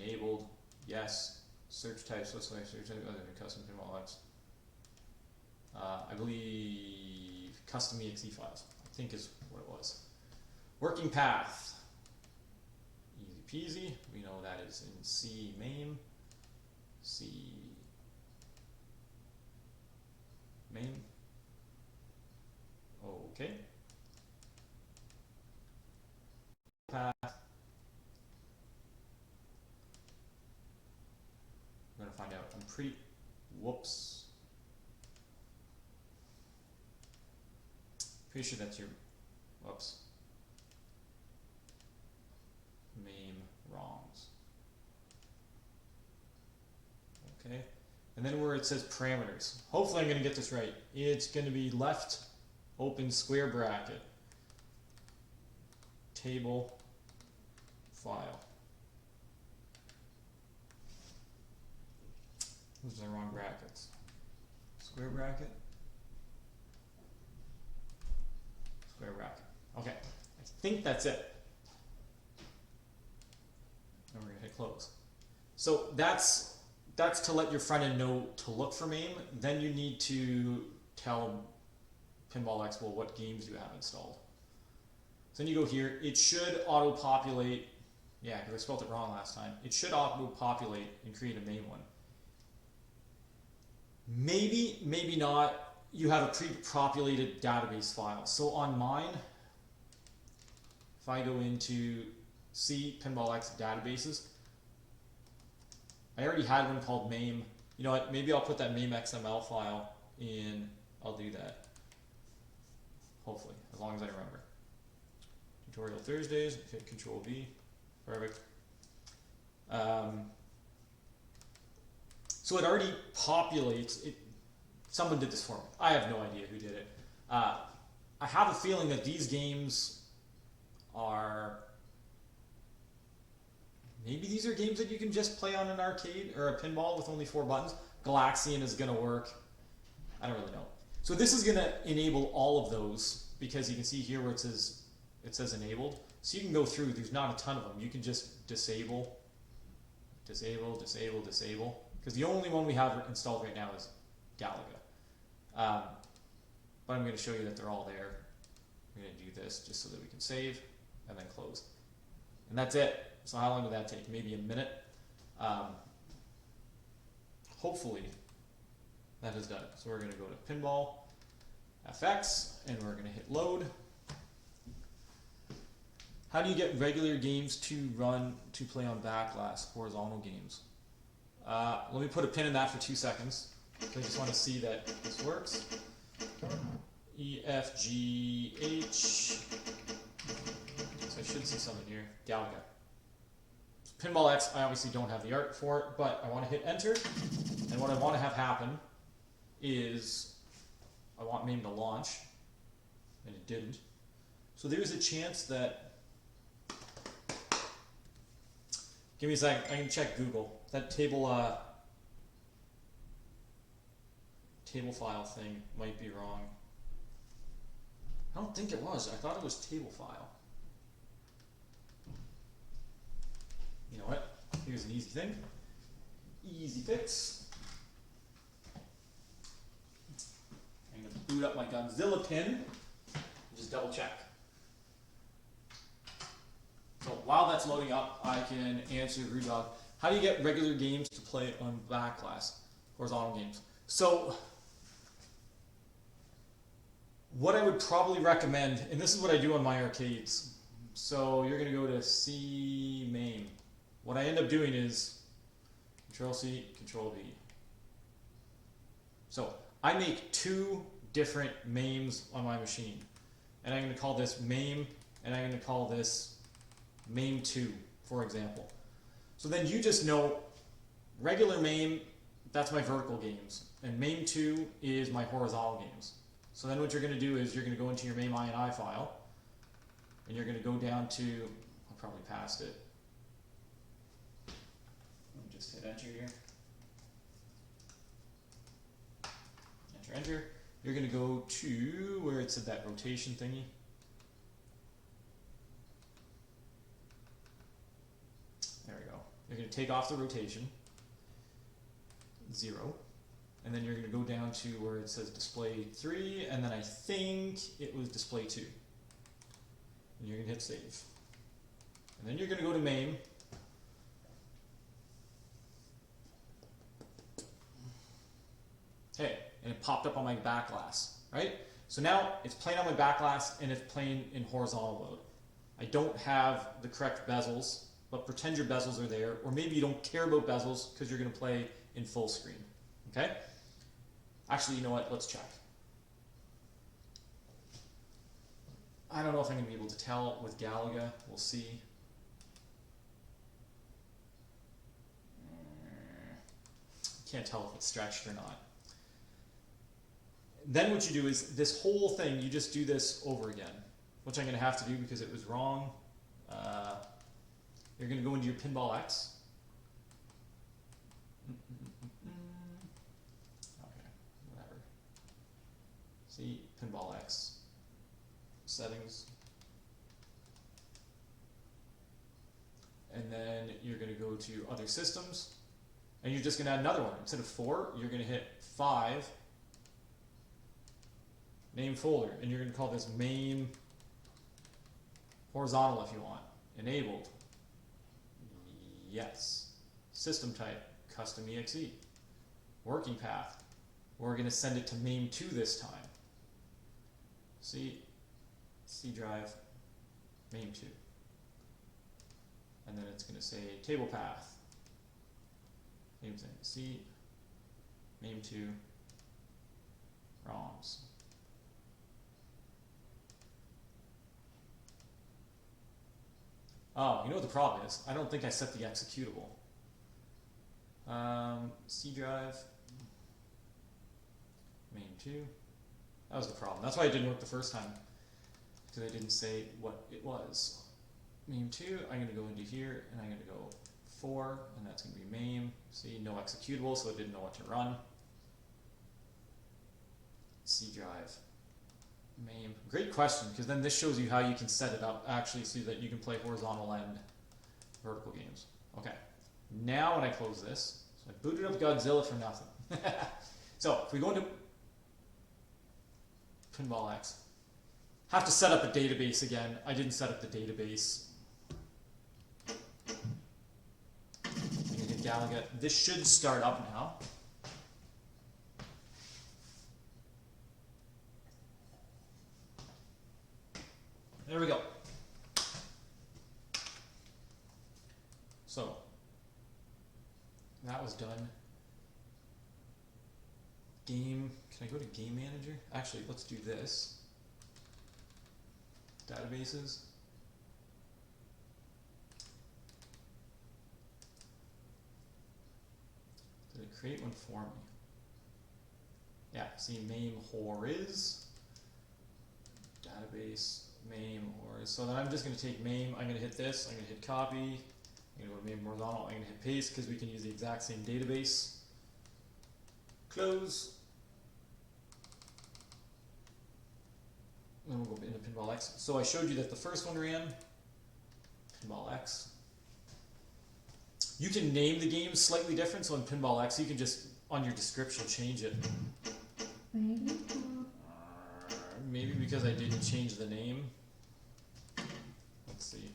Enabled, Yes, Search Types, let's select Search Type, other than Custom PinballX. I believe custom exe files, I think is what it was. Working path, easy peasy. We know that is in C Mame, C Mame. Okay. Path. I'm going to find out. I'm pretty. Whoops. Pretty sure that's your, whoops, Mame wrongs. Okay, and then where it says parameters, hopefully I'm going to get this right. It's going to be left open square bracket, table, file. Those are the wrong brackets. Square bracket. Square bracket. Okay, I think that's it. And we're going to hit close. So that's to let your front end know to look for Mame. Then you need to tell PinballX, well, what games you have installed. So then you go here. It should auto-populate. Yeah, because I spelled it wrong last time. It should auto-populate and create a Mame one. Maybe, maybe not. You have a pre-populated database file. So on mine, if I go into C, PinballX databases, I already had one called Mame. You know what, maybe I'll put that Mame XML file in, I'll do that. Hopefully, as long as I remember. Tutorial Thursdays, hit Control V, perfect. So it already populates, someone did this for me. I have no idea who did it. I have a feeling that these games are, maybe these are games that you can just play on an arcade or a pinball with only 4 buttons. Galaxian is going to work. I don't really know. So this is going to enable all of those, because you can see here where it says enabled. So you can go through, there's not a ton of them. You can just disable, disable, disable, disable. Because the only one we have installed right now is Galaga. But I'm going to show you that they're all there. I'm going to do this just so that we can save and then close. And that's it. So how long did that take? Maybe a minute. Hopefully that has done it. So we're going to go to Pinball FX and we're going to hit load. How do you get regular games to run to play on Backglass, horizontal games? Let me put a pin in that for 2 seconds. So I just want to see that this works. E, F, G, H. So I should see something here. Galaga. PinballX, I obviously don't have the art for it, but I want to hit enter. And what I want to have happen is I want Mame to launch, and it didn't. So there's a chance that Give me a second. I can check Google. That table file thing might be wrong. I don't think it was. I thought it was table file. You know what? Here's an easy thing. Easy fix. I'm going to boot up my Godzilla pin and just double check. So while that's loading up, I can answer Rudog. How do you get regular games to play on Backglass, horizontal games? So what I would probably recommend, and this is what I do on my arcades. So you're going to go to C Mame. What I end up doing is Control C, Control V. So I make two different Mames on my machine. And I'm going to call this Mame, and I'm going to call this Mame 2, for example. So then you just know regular Mame, that's my vertical games. And Mame 2 is my horizontal games. So then what you're going to do is you're going to go into your Mame INI file, and you're going to go down to, I probably passed it. Let me just hit enter here. Enter, enter. You're going to go to where it said that rotation thingy. There we go. You're going to take off the rotation, 0. And then you're going to go down to where it says display 3, and then I think it was display 2. And you're going to hit save. And then you're going to go to Mame. Hey, and it popped up on my Backglass, right? So now it's playing on my Backglass and it's playing in horizontal mode. I don't have the correct bezels, but pretend your bezels are there, or maybe you don't care about bezels because you're going to play in full screen, okay? Actually, you know what? Let's check. I don't know if I'm going to be able to tell with Galaga. We'll see. Can't tell if it's stretched or not. Then what you do is this whole thing, you just do this over again, which I'm going to have to do because it was wrong. You're going to go into your PinballX. See, PinballX, settings, and then you're going to go to other systems, and you're just going to add another one. Instead of 4, you're going to hit 5, name folder, and you're going to call this Mame horizontal if you want. Enabled, yes. System type, custom exe. Working path, we're going to send it to Mame 2 this time. C drive, Mame 2. And then it's going to say table path. Same thing, C, Mame 2, ROMs. Oh, you know what the problem is? I don't think I set the executable. C drive, Mame 2. That was the problem. That's why it didn't work the first time, because I didn't say what it was. Mame 2, I'm going to go into here, and I'm going to go 4, and that's going to be Mame. See, no executable, so it didn't know what to run. C drive, Mame. Great question, because then this shows you how you can set it up, actually, so that you can play horizontal and vertical games. Okay, now when I close this, so I booted up Godzilla for nothing. So, if we go into PinballX, have to set up a database again. I didn't set up the database. I'm going to hit Galaga. This should start up now. There we go. So, that was done. Game, can I go to Game Manager? Actually, let's do this. Databases. Did it create one for me? Yeah, see, Mame horiz. Database, Mame horiz. So then I'm just going to take Mame, I'm going to hit this, I'm going to hit copy, I'm going to go to Mame horizontal. I'm going to hit paste because we can use the exact same database. Close. And we'll go into PinballX. So I showed you that the first one ran PinballX. You can name the game slightly different. So in PinballX, you can just on your description change it. Maybe because I didn't change the name. Let's see.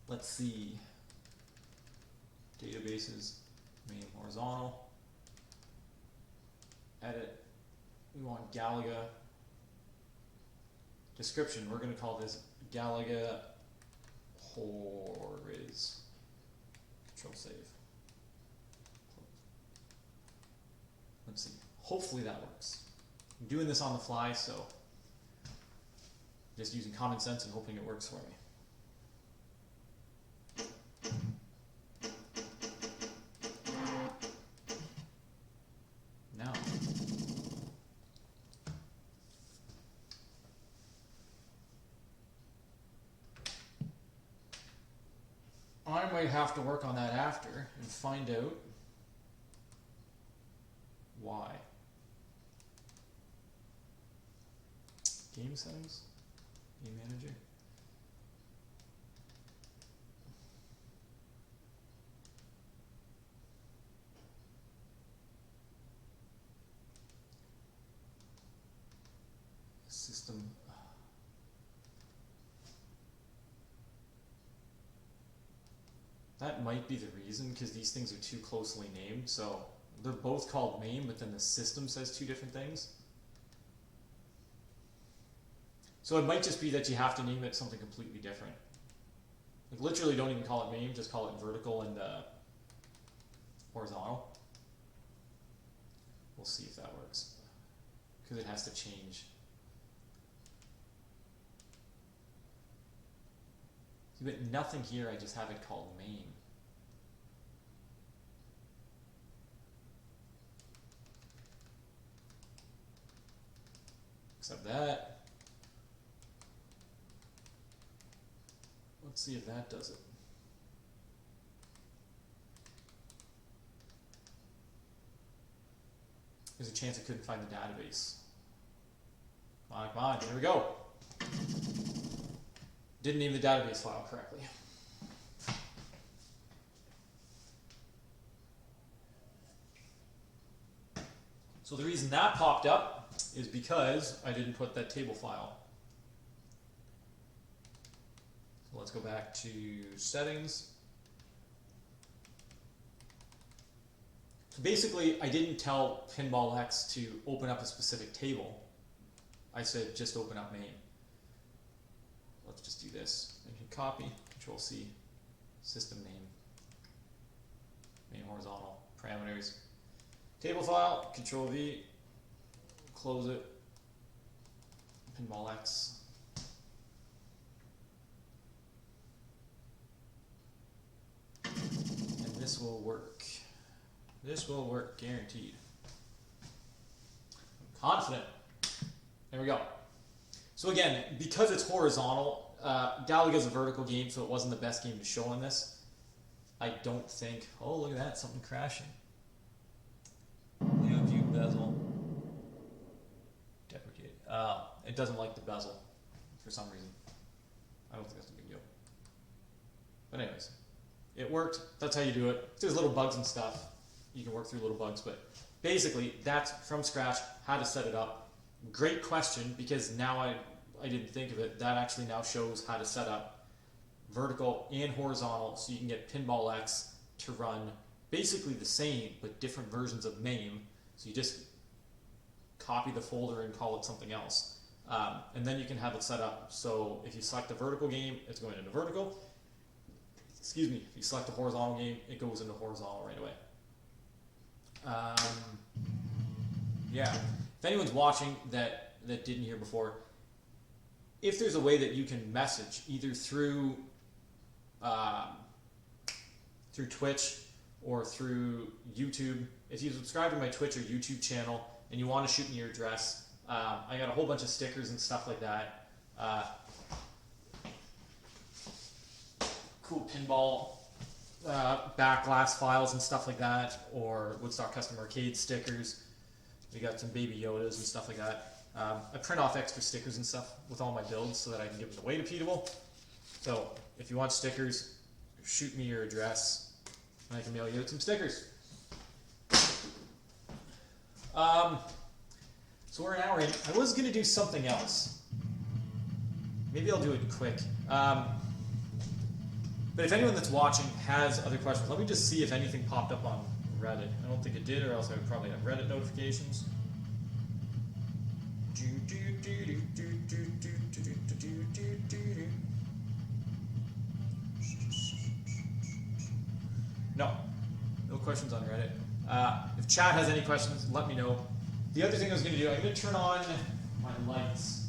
Let's see. Databases, Mame horizontal. Edit. We want Galaga. Description. We're going to call this Galaga Horiz. Control save. Let's see. Hopefully that works. I'm doing this on the fly, so just using common sense and hoping it works for me. Now, I might have to work on that after and find out why. Game settings, game manager. System. That might be the reason, because these things are too closely named. So they're both called Mame, but then the system says two different things. So it might just be that you have to name it something completely different. Like literally don't even call it Mame, just call it vertical and horizontal. We'll see if that works. Because it has to change. But nothing here, I just have it called Mame. Except that. Let's see if that does it. There's a chance I couldn't find the database. Come on, come on, here we go. Didn't name the database file correctly. So the reason that popped up is because I didn't put that table file. So let's go back to settings. So basically, I didn't tell PinballX to open up a specific table. I said just open up Mame. Let's just do this. I can copy, Control C, system name, Mame horizontal, parameters, table file, Control V, close it, PinballX. And this will work. This will work, guaranteed. I'm confident. There we go. So again, because it's horizontal, Galaga is a vertical game, so it wasn't the best game to show on this. I don't think. Oh, look at that! Something crashing. New view bezel. Deprecate. It doesn't like the bezel for some reason. I don't think that's a big deal. But anyways, it worked. That's how you do it. If there's little bugs and stuff, you can work through little bugs. But basically, that's from scratch how to set it up. Great question, because now I didn't think of it. That actually now shows how to set up vertical and horizontal, so you can get PinballX to run basically the same, but different versions of Mame. So you just copy the folder and call it something else. And then you can have it set up. So if you select a vertical game, it's going into vertical. Excuse me, if you select a horizontal game, it goes into horizontal right away. Yeah. If anyone's watching that didn't hear before, if there's a way that you can message either through Twitch or through YouTube, if you subscribe to my Twitch or YouTube channel and you want to shoot me your address, I got a whole bunch of stickers and stuff like that. cool pinball backglass files and stuff like that, or Woodstock Custom Arcade stickers. We got some Baby Yodas and stuff like that. I print off extra stickers and stuff with all my builds so that I can give them away to people. So if you want stickers, shoot me your address and I can mail you out some stickers. So we're an hour in. I was going to do something else. Maybe I'll do it quick. But if anyone that's watching has other questions, let me just see if anything popped up on Reddit. I don't think it did, or else I would probably have Reddit notifications. No questions on Reddit. If chat has any questions, let me know. The other thing I was going to do, I'm going to turn on my lights.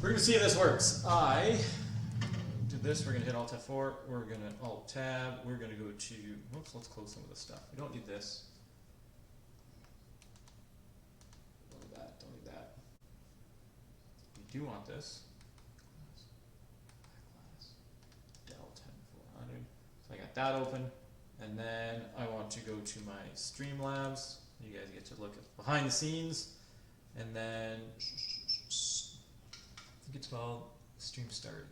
We're going to see if this works. I did this. We're going to hit Alt F4. We're going to Alt Tab. We're going to go to. Oops, let's close some of this stuff. We don't need this. Don't need that. Don't need that. We do want this. Backglass. Dell 10400. So I got that open. And then I want to go to my Streamlabs. You guys get to look at behind the scenes. And then I think it's called Stream Start.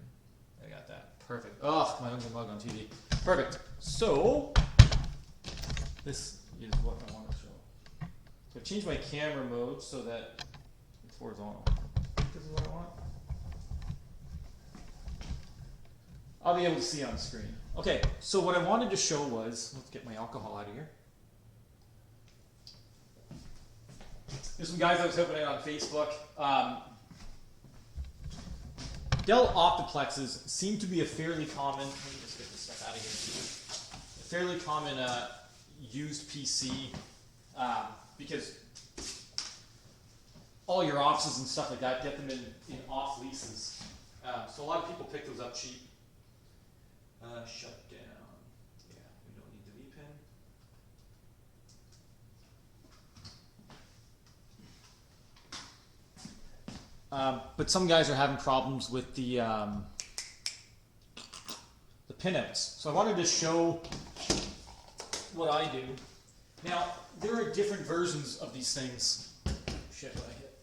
I got that. Perfect. Oh, my Uncle Mug on TV. Perfect. So this is what I want to show. So I changed my camera mode so that it's horizontal. This is what I want. I'll be able to see on the screen. Okay, so what I wanted to show was, let's get my alcohol out of here. There's some guys I was hoping on Facebook. Dell Optiplexes seem to be a fairly common, let me just get this stuff out of here, a fairly common used PC because all your offices and stuff like that get them in off leases. So a lot of people pick those up cheap. Shut down. Yeah, we don't need the vpin. But some guys are having problems with the pinouts. So I wanted to show what I do. Now, there are different versions of these things. Shit, what I hit.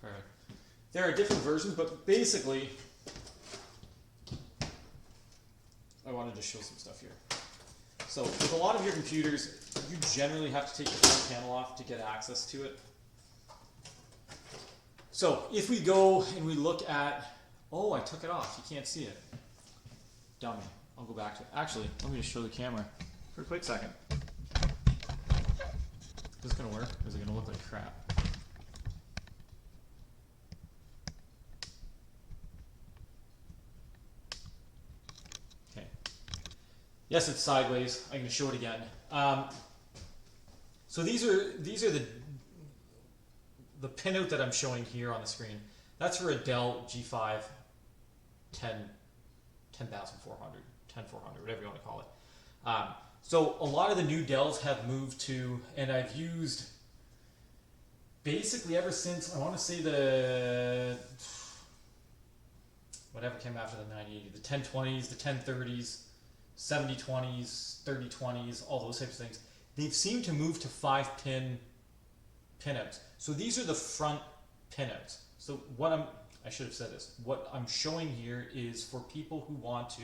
Perfect. There are different versions, but basically, I wanted to show some stuff here. So with a lot of your computers, you generally have to take the front panel off to get access to it. So if we go and we look at, oh, I took it off. You can't see it. Dummy. I'll go back to it. Actually, let me just show the camera for a quick second. Is this going to work, or is it going to look like crap? Okay. Yes, it's sideways. I'm going to show it again. So these are the pinout that I'm showing here on the screen. That's for a Dell G5 10400, 10400, whatever you want to call it. So a lot of the new Dells have moved to, and I've used basically ever since, I want to say the, whatever came after the 9080, the 1020s, the 1030s, 7020s, 3020s, all those types of things. They've seemed to move to 5-pin pinouts. So these are the front pinouts. So I should have said this, what I'm showing here is for people who want to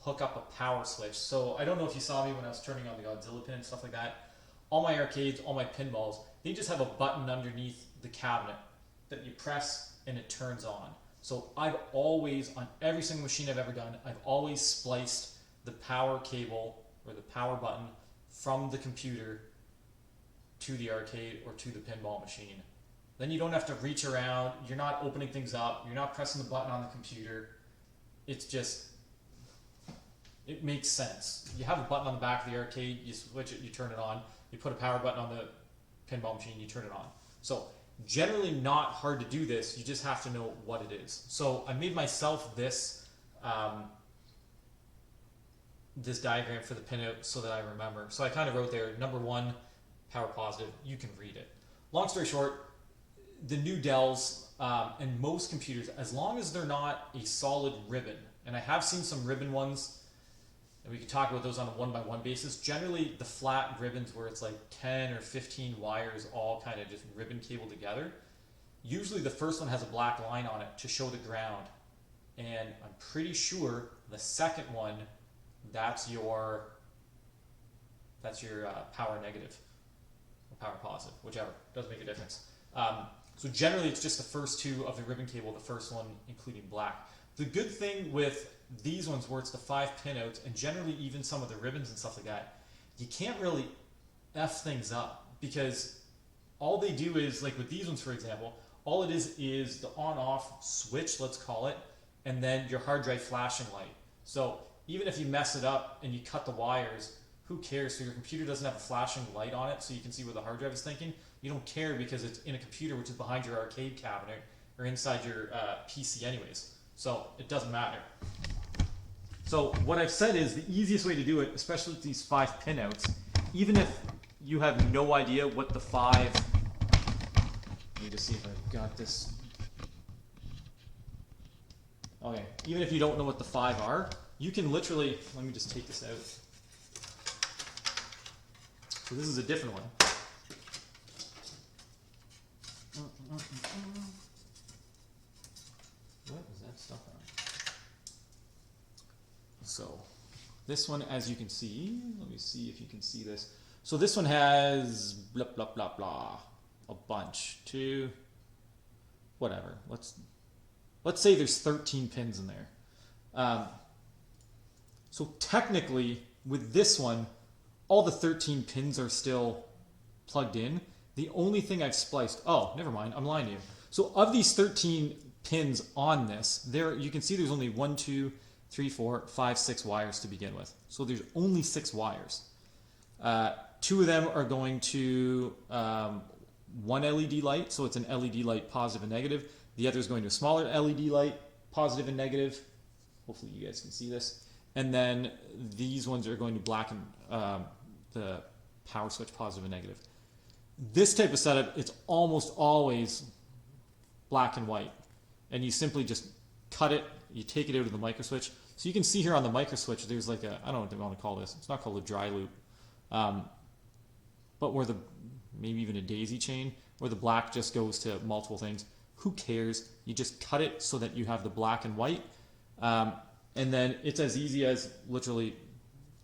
hook up a power switch. So I don't know if you saw me when I was turning on the Godzilla pin and stuff like that. All my arcades, all my pinballs, they just have a button underneath the cabinet that you press and it turns on. So I've always, on every single machine I've ever done, I've always spliced the power cable or the power button from the computer to the arcade or to the pinball machine. Then you don't have to reach around, you're not opening things up, you're not pressing the button on the computer. It's just, it makes sense. You have a button on the back of the arcade, you switch it, you turn it on. You put a power button on the pinball machine, you turn it on. So generally not hard to do this, you just have to know what it is. So I made myself this this diagram for the pinout so that I remember. So I kind of wrote there, number 1, power positive, you can read it. Long story short, the new Dells and most computers, as long as they're not a solid ribbon, and I have seen some ribbon ones, and we can talk about those on a one-by-one basis. Generally, the flat ribbons where it's like 10 or 15 wires all kind of just ribbon cabled together, usually the first one has a black line on it to show the ground, and I'm pretty sure the second one, that's your power negative or power positive, whichever, doesn't make a difference. So generally it's just the first two of the ribbon cable, the first one including black. The good thing with these ones where it's the 5 pinouts, and generally even some of the ribbons and stuff like that, you can't really F things up, because all they do is, like with these ones for example, all it is the on-off switch, let's call it, and then your hard drive flashing light. So even if you mess it up and you cut the wires, who cares? So your computer doesn't have a flashing light on it so you can see where the hard drive is thinking. You don't care because it's in a computer which is behind your arcade cabinet or inside your PC anyways. So it doesn't matter. So what I've said is the easiest way to do it, especially with these 5 pinouts, even if you have no idea what the 5... Let me just see if I've got this. Okay, even if you don't know what the 5 are, you can literally... Let me just take this out. So this is a different one. What is that stuff on? So this one, as you can see, let me see if you can see this. So this one has blah, blah, blah, blah, a bunch, two, whatever. Let's say there's 13 pins in there. So technically with this one, all the 13 pins are still plugged in. The only thing I've spliced, oh, never mind, I'm lying to you. So of these 13 pins on this, there you can see there's only 1, 2, 3, 4, 5, 6 wires to begin with. So there's only 6 wires. 2 of them are going to one LED light, so it's an LED light positive and negative. The other is going to a smaller LED light, positive and negative. Hopefully you guys can see this. And then these ones are going to blacken the power switch positive and negative. This type of setup, it's almost always black and white. And you simply just cut it, you take it out of the micro switch. So you can see here on the micro switch, there's like a, I don't know what they want to call this. It's not called a dry loop. But where maybe even a daisy chain, where the black just goes to multiple things. Who cares? You just cut it so that you have the black and white. And then it's as easy as literally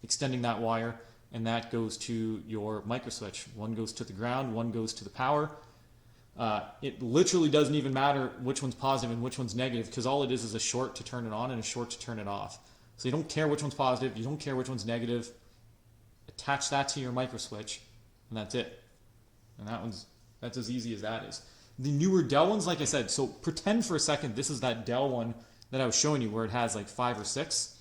extending that wire, and that goes to your micro switch. One goes to the ground, one goes to the power. It literally doesn't even matter which one's positive and which one's negative, because all it is a short to turn it on and a short to turn it off. So you don't care which one's positive, you don't care which one's negative. Attach that to your micro switch, and that's it. And that's as easy as that is. The newer Dell ones, like I said, so pretend for a second this is that Dell one that I was showing you where it has like 5 or 6.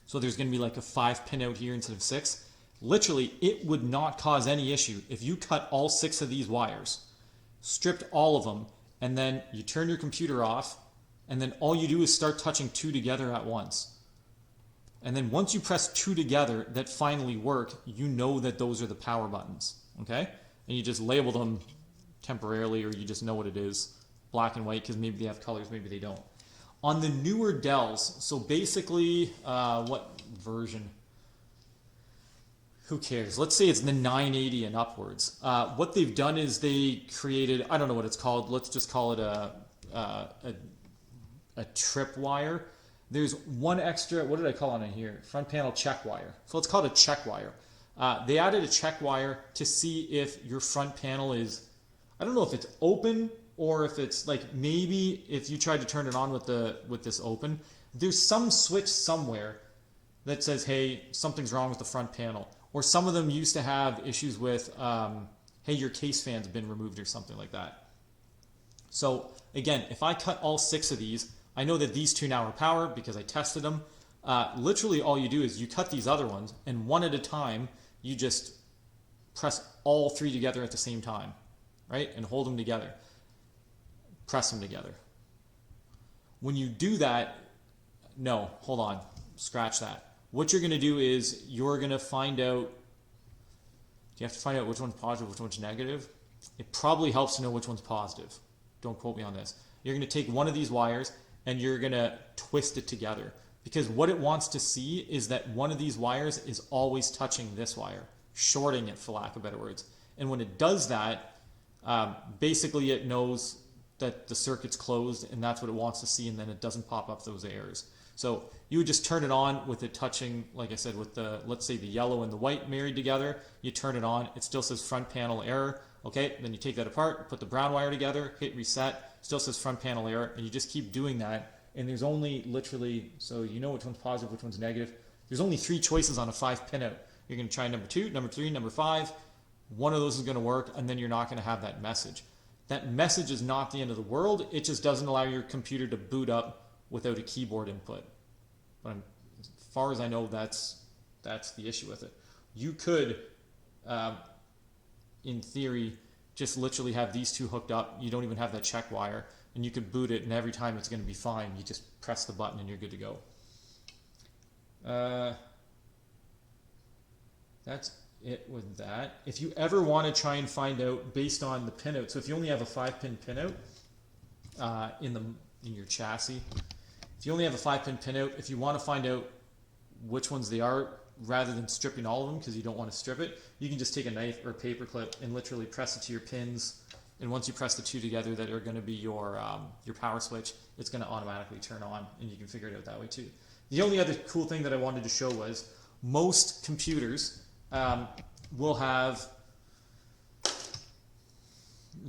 So there's going to be like a 5 pin out here instead of 6. Literally, it would not cause any issue if you cut all 6 of these wires, stripped all of them, and then you turn your computer off, and then all you do is start touching 2 together at once. And then once you press 2 together that finally work, you know that those are the power buttons, okay? And you just label them temporarily, or you just know what it is, black and white, because maybe they have colors, maybe they don't. On the newer Dells, so basically, what version? Who cares? Let's say it's the 980 and upwards. What they've done is they created, I don't know what it's called, let's just call it a trip wire. There's one extra, what did I call on it here? Front panel check wire. So let's call it a check wire. They added a check wire to see if your front panel is, I don't know if it's open, or if it's like, maybe if you tried to turn it on with this open, there's some switch somewhere that says, hey, something's wrong with the front panel. Or some of them used to have issues with, hey, your case fan's been removed or something like that. So again, if I cut all 6 of these, I know that these 2 now are power because I tested them. Literally all you do is you cut these other ones, and one at a time, you just press all 3 together at the same time, right? And hold them together. Press them together. When you do that, no, hold on, scratch that. What you're going to do is you're going to find out, you have to find out which one's positive, which one's negative? It probably helps to know which one's positive. Don't quote me on this. You're going to take one of these wires and you're going to twist it together, because what it wants to see is that one of these wires is always touching this wire, shorting it, for lack of better words. And when it does that, basically it knows that the circuit's closed, and that's what it wants to see, and then it doesn't pop up those errors. So you would just turn it on with it touching, like I said, with the, let's say the yellow and the white married together. You turn it on, it still says front panel error. Okay, then you take that apart, put the brown wire together, hit reset, still says front panel error, and you just keep doing that. And there's only literally, so you know which one's positive, which one's negative. There's only 3 choices on a 5 pinout. You're going to try number 2, number 3, number 5. One of those is going to work, and then you're not going to have that message. That message is not the end of the world. It just doesn't allow your computer to boot up without a keyboard input. But as far as I know, that's the issue with it. You could, in theory, just literally have these 2 hooked up. You don't even have that check wire, and you could boot it, and every time it's going to be fine. You just press the button and you're good to go. That's it with that. If you ever want to try and find out based on the pinout, so if you only have a 5-pin pinout in your chassis, if you only have a 5-pin pinout, if you want to find out which ones they are, rather than stripping all of them because you don't want to strip it, you can just take a knife or a paper clip and literally press it to your pins. And once you press the 2 together that are going to be your power switch, it's going to automatically turn on, and you can figure it out that way too. The only other cool thing that I wanted to show was most computers will have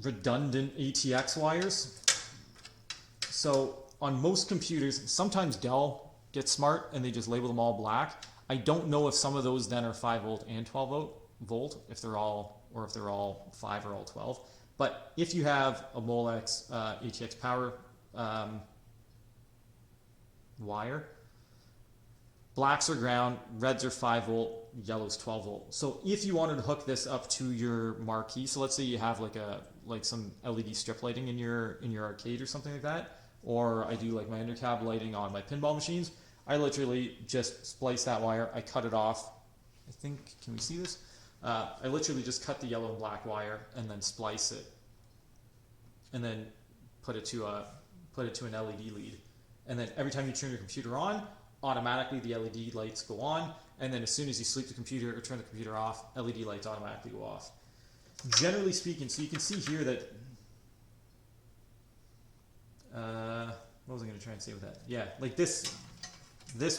redundant ATX wires. So on most computers, sometimes Dell gets smart and they just label them all black. I don't know if some of those then are 5 volt and 12 volt, if they're all 5 or all 12. But if you have a Molex ATX power wire, blacks are ground, reds are 5 volt, yellows 12 volt. So if you wanted to hook this up to your marquee, so let's say you have like some LED strip lighting in your arcade or something like that, or I do like my undercab lighting on my pinball machines, I literally just splice that wire, I cut it off. I think, can we see this? I literally just cut the yellow and black wire and then splice it, and then put it to an LED lead. And then every time you turn your computer on, automatically the LED lights go on, and then as soon as you sleep the computer or turn the computer off, LED lights automatically go off. Generally speaking, so you can see here that, what was I going to try and say with that? Yeah, like this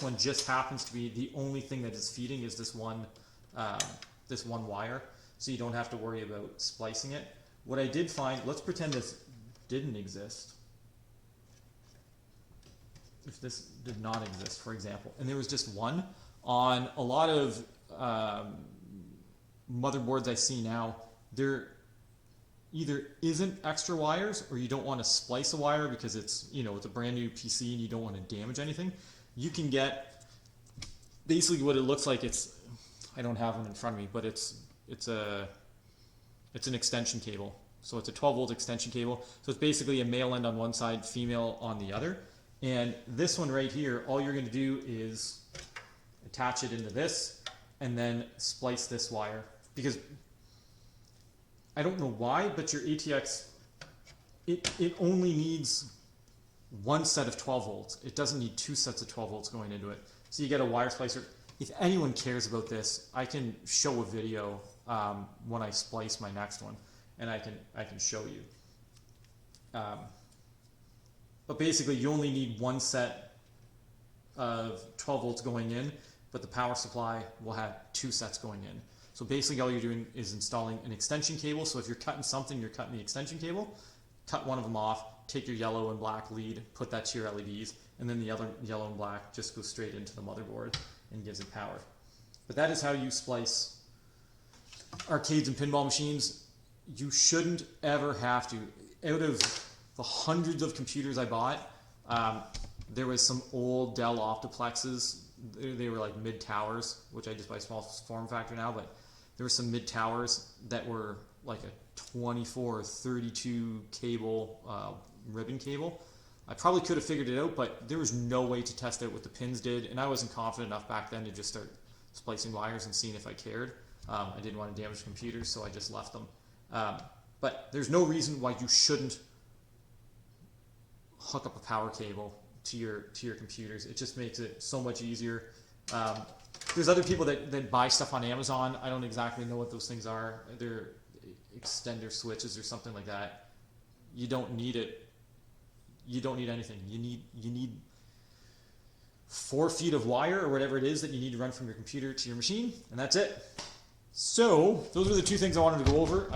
one just happens to be the only thing that is feeding is this one wire, so you don't have to worry about splicing it. What I did find, let's pretend this didn't exist. If this did not exist, for example, and there was just one, on a lot of motherboards I see now, there either isn't extra wires, or you don't want to splice a wire because it's, it's a brand new PC and you don't want to damage anything. You can get basically what it looks like. I don't have one in front of me, but it's an extension cable. So it's a 12 volt extension cable. So it's basically a male end on one side, female on the other. And this one right here, all you're going to do is attach it into this and then splice this wire. Because I don't know why, but your ATX, it only needs one set of 12 volts. It doesn't need 2 sets of 12 volts going into it. So you get a wire splicer. If anyone cares about this, I can show a video when I splice my next one, and I can show you. But basically, you only need one set of 12 volts going in, but the power supply will have 2 sets going in. So basically, all you're doing is installing an extension cable. So if you're cutting something, you're cutting the extension cable. Cut one of them off, take your yellow and black lead, put that to your LEDs, and then the other yellow and black just goes straight into the motherboard and gives it power. But that is how you splice arcades and pinball machines. You shouldn't ever have to. Out of the hundreds of computers I bought, there was some old Dell Optiplexes. They were like mid-towers, which I just buy small form factor now, but there were some mid-towers that were like a 24 or 32 cable, ribbon cable. I probably could have figured it out, but there was no way to test out what the pins did, and I wasn't confident enough back then to just start splicing wires and seeing if I cared. I didn't want to damage computers, so I just left them. But there's no reason why you shouldn't hook up a power cable to your computers. It just makes it so much easier. There's other people that buy stuff on Amazon. I don't exactly know what those things are. They're extender switches or something like that. You don't need it. You don't need anything. You need 4 feet of wire or whatever it is that you need to run from your computer to your machine, and that's it. So those are the 2 things I wanted to go over.